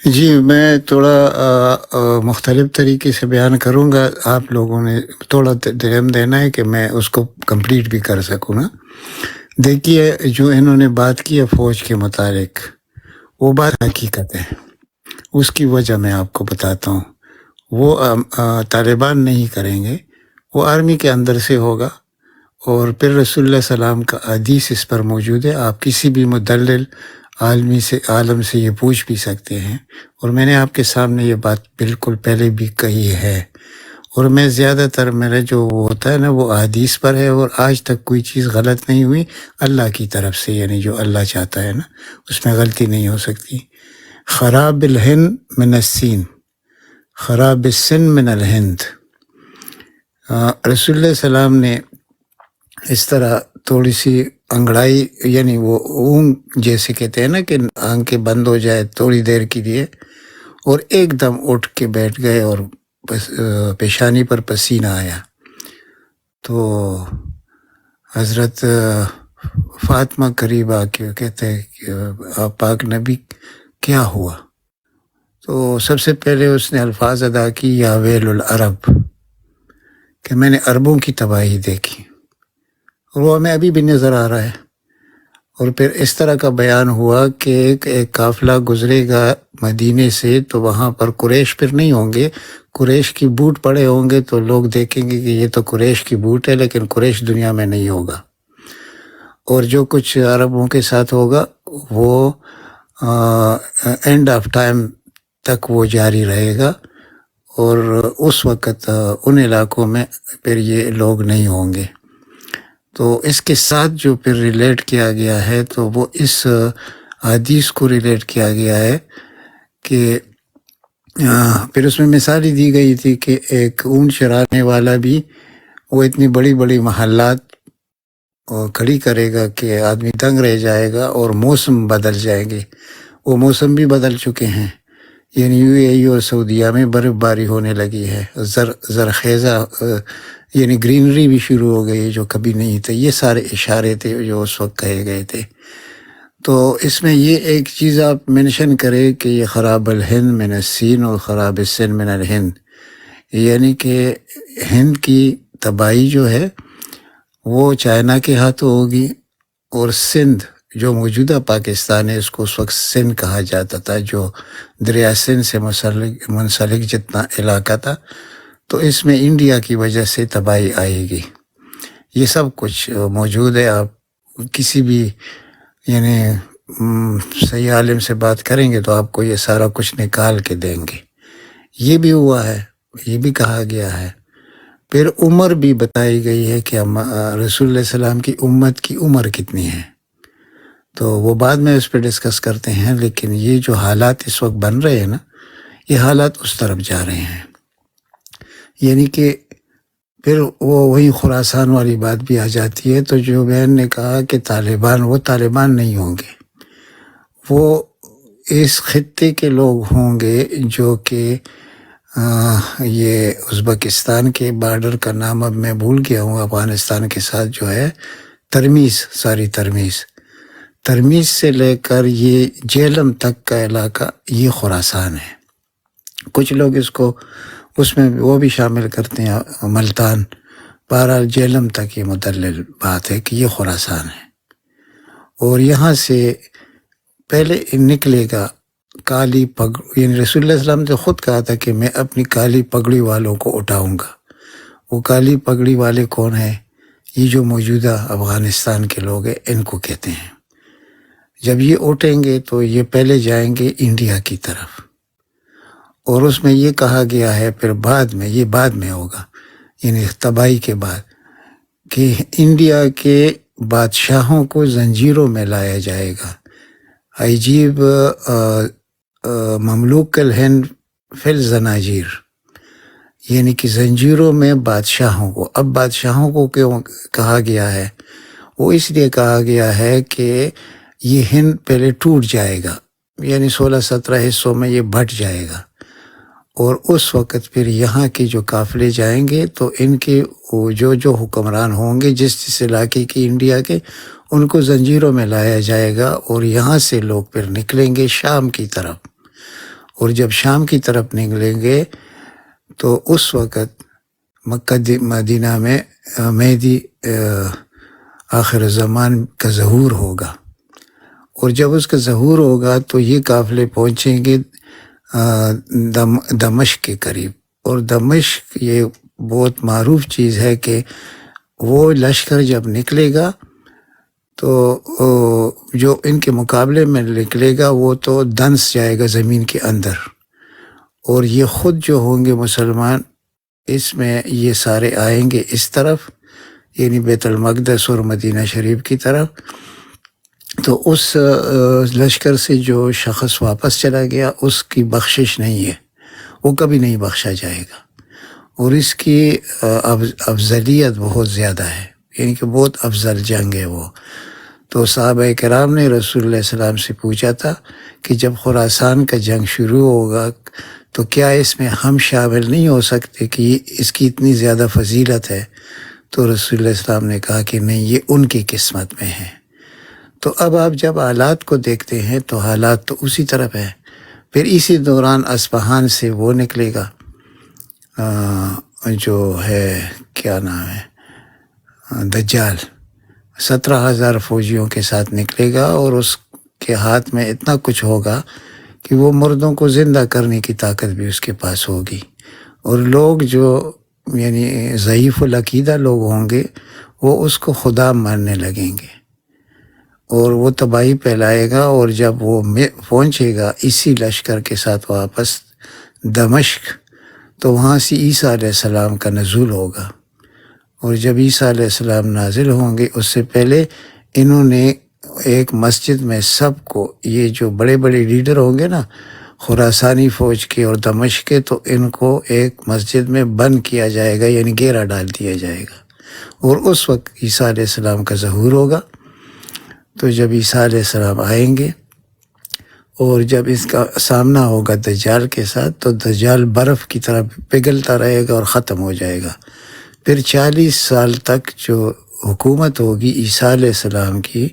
جی میں تھوڑا مختلف طریقے سے بیان کروں گا، آپ لوگوں نے تھوڑا ٹائم دینا ہے کہ میں اس کو کمپلیٹ بھی کر سکوں نا. دیکھیے، جو انہوں نے بات کی ہے فوج کے متعلق، وہ بات حقیقت ہے. اس کی وجہ میں آپ کو بتاتا ہوں. وہ طالبان نہیں کریں گے، وہ آرمی کے اندر سے ہوگا، اور پھر رسول اللہ صلی اللہ علیہ وسلم کا حدیث اس پر موجود ہے. آپ کسی بھی مدلل عالم سے یہ پوچھ بھی سکتے ہیں، اور میں نے آپ کے سامنے یہ بات بالکل پہلے بھی کہی ہے. اور میں زیادہ تر میرا جو ہوتا ہے نا وہ حدیث پر ہے، اور آج تک کوئی چیز غلط نہیں ہوئی اللہ کی طرف سے، یعنی جو اللہ چاہتا ہے نا اس میں غلطی نہیں ہو سکتی. خراب الہند من السین، خراب السن من الہند. رسول اللہ صلی اللہ علیہ وسلم نے اس طرح تھوڑی سی انگڑائی، یعنی وہ اونگ جیسے کہتے ہیں نا کہ آنکھیں بند ہو جائے تھوڑی دیر کے لیے، اور ایک دم اٹھ کے بیٹھ گئے اور پیشانی پر پسینہ آیا. تو حضرت فاطمہ قریب آ کے کہتے ہیں کہ آپ پاک نبی کیا ہوا؟ تو سب سے پہلے اس نے الفاظ ادا کی یا ویل العرب، کہ میں نے عربوں کی تباہی دیکھی، اور وہ ہمیں ابھی بھی نظر آ رہا ہے. اور پھر اس طرح کا بیان ہوا کہ ایک قافلہ گزرے گا مدینے سے، تو وہاں پر قریش پھر نہیں ہوں گے، قریش کی بوٹ پڑے ہوں گے، تو لوگ دیکھیں گے کہ یہ تو قریش کی بوٹ ہے، لیکن قریش دنیا میں نہیں ہوگا. اور جو کچھ عربوں کے ساتھ ہوگا وہ اینڈ آف ٹائم تک وہ جاری رہے گا، اور اس وقت ان علاقوں میں پھر یہ لوگ نہیں ہوں گے. تو اس کے ساتھ جو پھر ریلیٹ کیا گیا ہے تو وہ اس حدیث کو ریلیٹ کیا گیا ہے کہ پھر اس میں مثال ہی دی گئی تھی کہ ایک اونٹ چرانے والا بھی وہ اتنی بڑی بڑی محلات کھڑی کرے گا کہ آدمی دنگ رہ جائے گا، اور موسم بدل جائیں گے. وہ موسم بھی بدل چکے ہیں، یعنی UAE اور سعودیہ میں برف باری ہونے لگی ہے، زرخیزہ یعنی گرینری بھی شروع ہو گئی جو کبھی نہیں تھے. یہ سارے اشارے تھے جو اس وقت کہے گئے تھے. تو اس میں یہ ایک چیز آپ مینشن کریں کہ یہ خراب الہند من السین اور خراب السن من الہند، یعنی کہ ہند کی تباہی جو ہے وہ چائنا کے ہاتھوں ہوگی، اور سندھ جو موجودہ پاکستان ہے، اس کو اس وقت سندھ کہا جاتا تھا، جو دریا سندھ سے منسلک جتنا علاقہ تھا، تو اس میں انڈیا کی وجہ سے تباہی آئے گی. یہ سب کچھ موجود ہے. آپ کسی بھی یعنی صحیح عالم سے بات کریں گے تو آپ کو یہ سارا کچھ نکال کے دیں گے. یہ بھی ہوا ہے، یہ بھی کہا گیا ہے. پھر عمر بھی بتائی گئی ہے کہ رسول اللہ صلی اللہ علیہ وسلم کی امت کی عمر کتنی ہے، تو وہ بعد میں اس پہ ڈسکس کرتے ہیں. لیکن یہ جو حالات اس وقت بن رہے ہیں نا، یہ حالات اس طرف جا رہے ہیں. یعنی کہ پھر وہی خراسان والی بات بھی آ جاتی ہے. تو جو بہن نے کہا کہ طالبان، وہ طالبان نہیں ہوں گے، وہ اس خطے کے لوگ ہوں گے جو کہ یہ ازبکستان کے بارڈر کا نام اب میں بھول گیا ہوں، افغانستان کے ساتھ جو ہے ترمیز سے لے کر یہ جیلم تک کا علاقہ یہ خراسان ہے. کچھ لوگ اس میں وہ بھی شامل کرتے ہیں ملتان. بہرحال جیلم تک یہ مدلل بات ہے کہ یہ خراسان ہے. اور یہاں سے پہلے نکلے گا کالی یعنی رسول اللہ صلی اللہ علیہ وسلم نے خود کہا تھا کہ میں اپنی کالی پگڑی والوں کو اٹھاؤں گا. وہ کالی پگڑی والے کون ہیں؟ یہ جو موجودہ افغانستان کے لوگ ہیں، ان کو کہتے ہیں. جب یہ اٹھیں گے تو یہ پہلے جائیں گے انڈیا کی طرف. اور اس میں یہ کہا گیا ہے پھر بعد میں ہوگا، یعنی تباہی کے بعد، کہ انڈیا کے بادشاہوں کو زنجیروں میں لایا جائے گا. عجیب مملوک الہند فی الزناجیر، یعنی کہ زنجیروں میں بادشاہوں کو. اب بادشاہوں کو کیوں کہا گیا ہے؟ وہ اس لیے کہا گیا ہے کہ یہ ہند پہلے ٹوٹ جائے گا، یعنی 16-17 حصوں میں یہ بٹ جائے گا. اور اس وقت پھر یہاں کے جو قافلے جائیں گے تو ان کے جو حکمران ہوں گے جس علاقے کی انڈیا کے، ان کو زنجیروں میں لایا جائے گا. اور یہاں سے لوگ پھر نکلیں گے شام کی طرف. اور جب شام کی طرف نکلیں گے تو اس وقت مکہ مدینہ میں مہدی آخر زمان کا ظہور ہوگا. اور جب اس کا ظہور ہوگا تو یہ قافلے پہنچیں گے دمشق کے قریب. اور دمشق یہ بہت معروف چیز ہے کہ وہ لشکر جب نکلے گا تو جو ان کے مقابلے میں نکلے گا وہ تو دنس جائے گا زمین کے اندر، اور یہ خود جو ہوں گے مسلمان، اس میں یہ سارے آئیں گے اس طرف، یعنی بیت المقدس اور مدینہ شریف کی طرف. تو اس لشکر سے جو شخص واپس چلا گیا اس کی بخشش نہیں ہے، وہ کبھی نہیں بخشا جائے گا، اور اس کی افضلیت بہت زیادہ ہے، یعنی کہ بہت افضل جنگ ہے وہ. تو صحابہ کرام نے رسول اللہ صلی اللہ علیہ وسلم سے پوچھا تھا کہ جب خراسان کا جنگ شروع ہوگا تو کیا اس میں ہم شامل نہیں ہو سکتے کہ اس کی اتنی زیادہ فضیلت ہے؟ تو رسول اللہ صلی اللہ علیہ وسلم نے کہا کہ نہیں، یہ ان کی قسمت میں ہے. تو اب آپ جب حالات کو دیکھتے ہیں تو حالات تو اسی طرف ہے. پھر اسی دوران اصفہان سے وہ نکلے گا جو ہے کیا نام ہے، دجال، 17,000 فوجیوں کے ساتھ نکلے گا، اور اس کے ہاتھ میں اتنا کچھ ہوگا کہ وہ مردوں کو زندہ کرنے کی طاقت بھی اس کے پاس ہوگی. اور لوگ جو یعنی ضعیف العقیدہ لوگ ہوں گے وہ اس کو خدا ماننے لگیں گے، اور وہ تباہی پھیلائے گا. اور جب وہ پہنچے گا اسی لشکر کے ساتھ واپس دمشق، تو وہاں سے عیسیٰ علیہ السلام کا نزول ہوگا. اور جب عیسیٰ علیہ السلام نازل ہوں گے اس سے پہلے انہوں نے ایک مسجد میں سب کو، یہ جو بڑے بڑے لیڈر ہوں گے نا خراسانی فوج کے اور دمشق کے، تو ان کو ایک مسجد میں بند کیا جائے گا، یعنی گھیرا ڈال دیا جائے گا. اور اس وقت عیسیٰ علیہ السلام کا ظہور ہوگا. تو جب عیسیٰ علیہ السلام آئیں گے اور جب اس کا سامنا ہوگا دجال کے ساتھ، تو دجال برف کی طرح پگھلتا رہے گا اور ختم ہو جائے گا. پھر 40 سال تک جو حکومت ہوگی عیسیٰ علیہ السلام کی،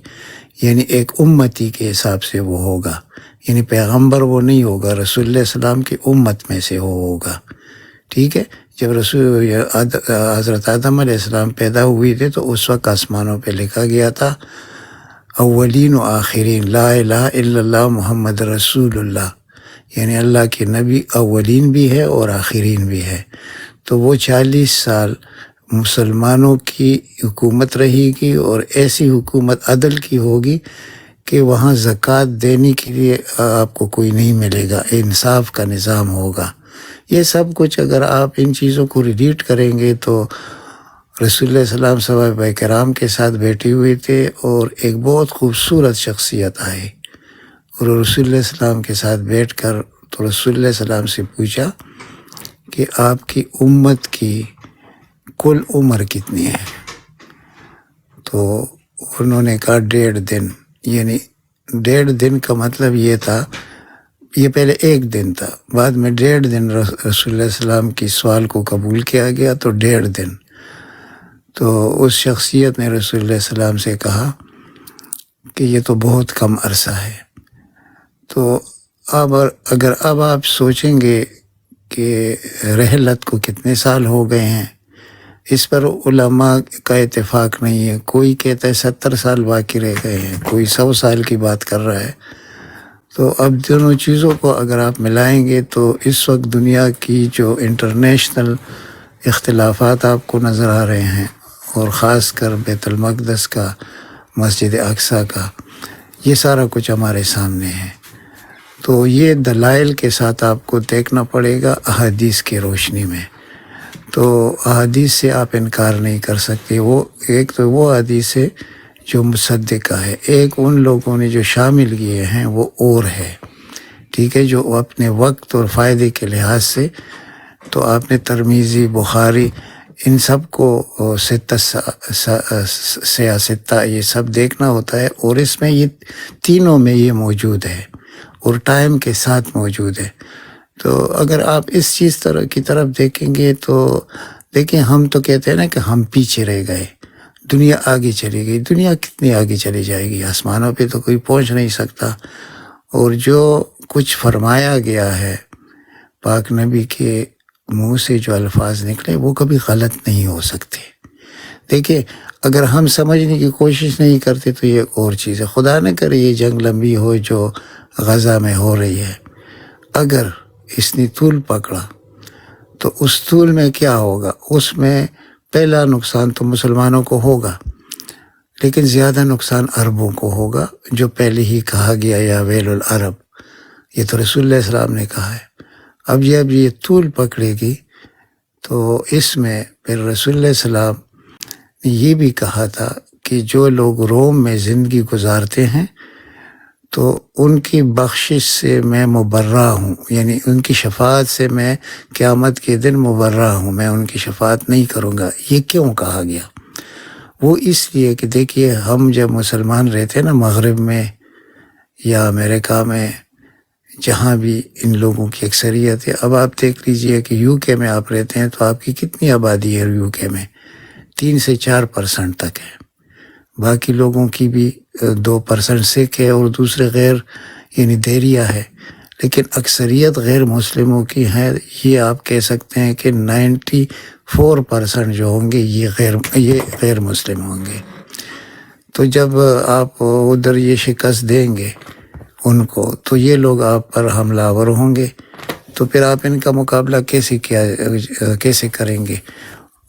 یعنی ایک امتی کے حساب سے وہ ہوگا، یعنی پیغمبر وہ نہیں ہوگا، رسول اللہ صلی اللہ علیہ وسلم کی امت میں سے ہوگا. ٹھیک ہے. جب حضرت آدم علیہ السلام پیدا ہوئے تھے تو اس وقت آسمانوں پہ لکھا گیا تھا اولین و آخرین، لا الہ الا اللہ محمد رسول اللہ، یعنی اللہ کے نبی اولین بھی ہے اور آخرین بھی ہے. تو وہ 40 سال مسلمانوں کی حکومت رہے گی، اور ایسی حکومت عدل کی ہوگی کہ وہاں زکوٰۃ دینے کے لیے آپ کو کوئی نہیں ملے گا، انصاف کا نظام ہوگا. یہ سب کچھ اگر آپ ان چیزوں کو ریلیٹ کریں گے تو رسول اللہ صلی اللہ علیہ وسلم صحابہ کرام کے ساتھ بیٹھے ہوئے تھے، اور ایک بہت خوبصورت شخصیت آئی، اور رسول اللہ صلی اللہ علیہ وسلم کے ساتھ بیٹھ کر تو رسول اللہ صلی اللہ علیہ وسلم سے پوچھا کہ آپ کی امت کی کل عمر کتنی ہے؟ تو انہوں نے کہا 1.5 دن. یعنی 1.5 دن کا مطلب یہ تھا، یہ پہلے 1 دن تھا، بعد میں 1.5 دن رسول اللہ صلی اللہ علیہ وسلم کی سوال کو قبول کیا گیا، تو 1.5 دن. تو اس شخصیت نے رسول اللہ صلی اللہ علیہ وسلم سے کہا کہ یہ تو بہت کم عرصہ ہے. تو اب اگر اب آپ سوچیں گے کہ رحلت کو کتنے سال ہو گئے ہیں، اس پر علماء کا اتفاق نہیں ہے. کوئی کہتا ہے 70 سال باقی رہ گئے ہیں، کوئی 100 سال کی بات کر رہا ہے. تو اب دونوں چیزوں کو اگر آپ ملائیں گے تو اس وقت دنیا کی جو انٹرنیشنل اختلافات آپ کو نظر آ رہے ہیں، اور خاص کر بیت المقدس کا، مسجد اقصیٰ کا، یہ سارا کچھ ہمارے سامنے ہے. تو یہ دلائل کے ساتھ آپ کو دیکھنا پڑے گا احادیث کی روشنی میں. تو احادیث سے آپ انکار نہیں کر سکتے. وہ ایک تو وہ حدیث ہے جو مصدقہ ہے، ایک ان لوگوں نے جو شامل کیے ہیں وہ اور ہے. ٹھیک ہے. جو اپنے وقت اور فائدے کے لحاظ سے، تو آپ نے ترمذی، بخاری، ان سب کو ستہ یہ سب دیکھنا ہوتا ہے، اور اس میں یہ تینوں میں یہ موجود ہے اور ٹائم کے ساتھ موجود ہے. تو اگر آپ اس چیز کی طرف دیکھیں گے تو دیکھیں، ہم تو کہتے ہیں نا کہ ہم پیچھے رہ گئے، دنیا آگے چلی گئی. دنیا کتنی آگے چلی جائے گی؟ آسمانوں پہ تو کوئی پہنچ نہیں سکتا. اور جو کچھ فرمایا گیا ہے پاک نبی کے منہ سے، جو الفاظ نکلے وہ کبھی غلط نہیں ہو سکتے. دیکھیں، اگر ہم سمجھنے کی کوشش نہیں کرتے تو یہ اور چیز ہے. خدا نہ کرے یہ جنگ لمبی ہو جو غزہ میں ہو رہی ہے. اگر اس نے طول پکڑا تو اس طول میں کیا ہوگا؟ اس میں پہلا نقصان تو مسلمانوں کو ہوگا، لیکن زیادہ نقصان عربوں کو ہوگا، جو پہلے ہی کہا گیا یا ویل العرب، یہ تو رسول اللہ علیہ السلام نے کہا ہے۔ اب جب یہ طول پکڑے گی تو اس میں پھر رسول اللہ علیہ السلام نے یہ بھی کہا تھا کہ جو لوگ روم میں زندگی گزارتے ہیں تو ان کی بخشش سے میں مبرہ ہوں، یعنی ان کی شفاعت سے میں قیامت کے دن مبرہ ہوں، میں ان کی شفاعت نہیں کروں گا۔ یہ کیوں کہا گیا؟ وہ اس لیے کہ دیکھیے ہم جب مسلمان رہتے ہیں نا مغرب میں یا امریکہ میں، جہاں بھی ان لوگوں کی اکثریت ہے، اب آپ دیکھ لیجئے کہ یو کے میں آپ رہتے ہیں تو آپ کی کتنی آبادی ہے یو کے میں؟ 3 سے 4% تک ہے، باقی لوگوں کی بھی 2% سکھ ہے اور دوسرے غیر یعنی دیریا ہے، لیکن اکثریت غیر مسلموں کی ہے۔ یہ آپ کہہ سکتے ہیں کہ 94% جو ہوں گے یہ غیر مسلم ہوں گے۔ تو جب آپ ادھر یہ شکست دیں گے ان کو تو یہ لوگ آپ پر حملہ آور ہوں گے، تو پھر آپ ان کا مقابلہ کیسے کریں گے؟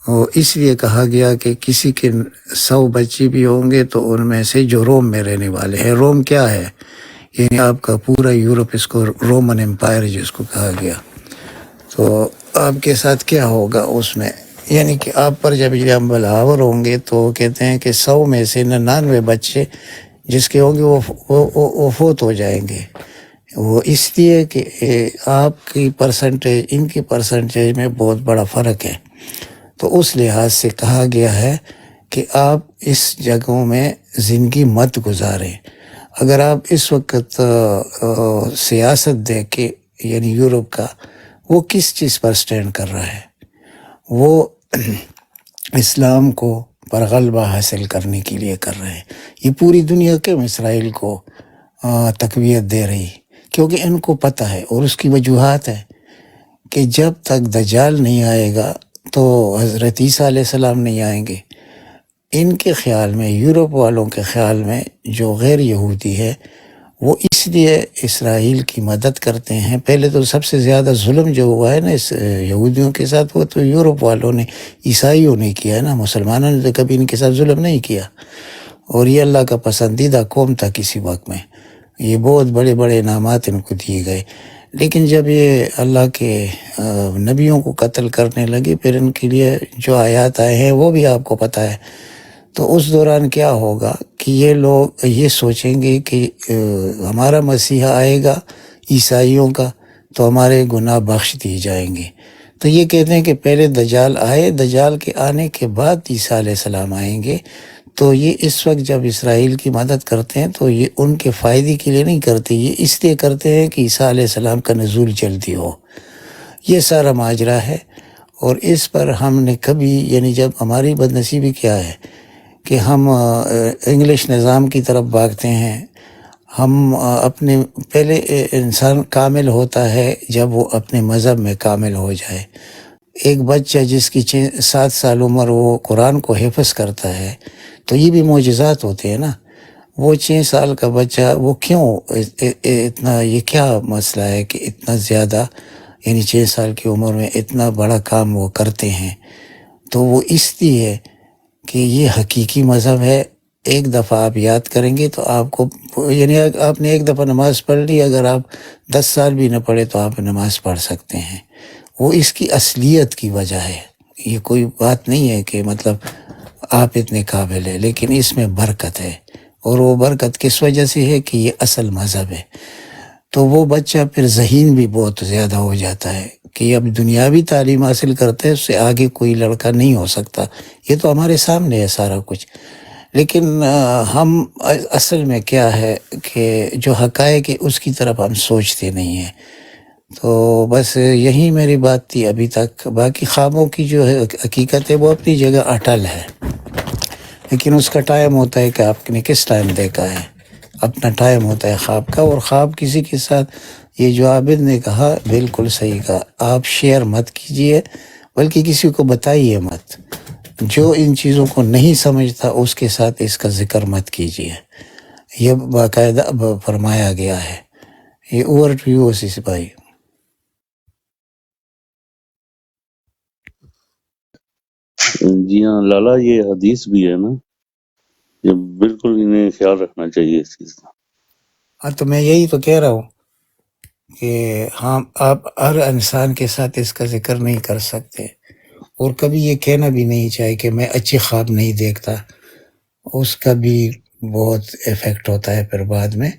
اور اس لیے کہا گیا کہ کسی کے 100 بچے بھی ہوں گے تو ان میں سے جو روم میں رہنے والے ہیں، روم کیا ہے؟ یعنی آپ کا پورا یورپ، اس کو رومن امپائر جس کو کہا گیا، تو آپ کے ساتھ کیا ہوگا اس میں؟ یعنی کہ آپ پر جب یہ حملہ آور ہوں گے تو کہتے ہیں کہ 100 میں سے 99 بچے جس کے ہوں گے وہ فوت ہو جائیں گے۔ وہ اس لیے کہ آپ کی پرسنٹیج ان کی پرسنٹیج میں بہت بڑا فرق ہے، تو اس لحاظ سے کہا گیا ہے کہ آپ اس جگہوں میں زندگی مت گزاریں۔ اگر آپ اس وقت سیاست دیکھیں یعنی یورپ کا، وہ کس چیز پر سٹینڈ کر رہا ہے؟ وہ اسلام کو پر غلبہ حاصل کرنے کے لیے کر رہے ہیں۔ یہ پوری دنیا کے اسرائیل کو تقویت دے رہی، کیونکہ ان کو پتہ ہے اور اس کی وجوہات ہے کہ جب تک دجال نہیں آئے گا تو حضرت عیسیٰ علیہ السلام نہیں آئیں گے۔ ان کے خیال میں، یورپ والوں کے خیال میں، جو غیر یہودی ہے وہ اس لیے اسرائیل کی مدد کرتے ہیں۔ پہلے تو سب سے زیادہ ظلم جو ہوا ہے نا اس یہودیوں کے ساتھ، وہ تو یورپ والوں نے، عیسائیوں نے کیا ہے نا، مسلمانوں نے تو کبھی ان کے ساتھ ظلم نہیں کیا، اور یہ اللہ کا پسندیدہ قوم تھا کسی وقت میں، یہ بہت بڑے بڑے انعامات ان کو دیے گئے۔ لیکن جب یہ اللہ کے نبیوں کو قتل کرنے لگے، پھر ان کے لیے جو آیات آئے ہیں وہ بھی آپ کو پتہ ہے۔ تو اس دوران کیا ہوگا کہ یہ لوگ یہ سوچیں گے کہ ہمارا مسیحا آئے گا عیسائیوں کا تو ہمارے گناہ بخش دیے جائیں گے۔ تو یہ کہتے ہیں کہ پہلے دجال آئے، دجال کے آنے کے بعد عیسیٰ علیہ السلام آئیں گے۔ تو یہ اس وقت جب اسرائیل کی مدد کرتے ہیں تو یہ ان کے فائدے کے لیے نہیں کرتے، یہ اس لیے کرتے ہیں کہ عیسیٰ علیہ السلام کا نزول جلدی ہو۔ یہ سارا ماجرا ہے، اور اس پر ہم نے کبھی یعنی جب ہماری بدنصیبی کیا ہے کہ ہم انگلش نظام کی طرف بھاگتے ہیں۔ ہم اپنے پہلے انسان کامل ہوتا ہے جب وہ اپنے مذہب میں کامل ہو جائے۔ ایک بچہ جس کی 7 سال عمر وہ قرآن کو حفظ کرتا ہے تو یہ بھی معجزات ہوتے ہیں نا۔ وہ 6 سال کا بچہ وہ کیوں اتنا، یہ کیا مسئلہ ہے کہ اتنا زیادہ یعنی 6 سال کی عمر میں اتنا بڑا کام وہ کرتے ہیں؟ تو وہ اس لیے کہ یہ حقیقی مذہب ہے۔ ایک دفعہ آپ یاد کریں گے تو آپ کو یعنی آپ نے ایک دفعہ نماز پڑھ لی، اگر آپ 10 سال بھی نہ پڑھے تو آپ نماز پڑھ سکتے ہیں۔ وہ اس کی اصلیت کی وجہ ہے، یہ کوئی بات نہیں ہے کہ مطلب آپ اتنے قابل ہیں، لیکن اس میں برکت ہے، اور وہ برکت کس وجہ سے ہے کہ یہ اصل مذہب ہے۔ تو وہ بچہ پھر ذہین بھی بہت زیادہ ہو جاتا ہے کہ اب دنیاوی تعلیم حاصل کرتے ہیں، اس سے آگے کوئی لڑکا نہیں ہو سکتا۔ یہ تو ہمارے سامنے ہے سارا کچھ، لیکن ہم اصل میں کیا ہے کہ جو حقائق ہے اس کی طرف ہم سوچتے نہیں ہیں۔ تو بس یہی میری بات تھی ابھی تک۔ باقی خوابوں کی جو ہے حقیقت ہے وہ اپنی جگہ اٹل ہے، لیکن اس کا ٹائم ہوتا ہے کہ آپ نے کس ٹائم دیکھا ہے، اپنا ٹائم ہوتا ہے خواب کا۔ اور خواب کسی کے ساتھ، یہ جو عابد نے کہا بالکل صحیح کہا، آپ شیئر مت کیجئے، بلکہ کسی کو بتائیے مت۔ جو ان چیزوں کو نہیں سمجھتا اس کے ساتھ اس کا ذکر مت کیجئے، یہ باقاعدہ فرمایا گیا ہے۔ یہ اوور ٹو یو اوسیس بھائی۔ جی ہاں لالا، یہ حدیث بھی ہے نا، یہ بالکل انہیں خیال رکھنا چاہیے اس چیز کا۔ ہاں تو میں یہی تو کہہ رہا ہوں کہ ہاں آپ ہر انسان کے ساتھ اس کا ذکر نہیں کر سکتے، اور کبھی یہ کہنا بھی نہیں چاہیے کہ میں اچھے خواب نہیں دیکھتا، اس کا بھی بہت افیکٹ ہوتا ہے پھر بعد میں۔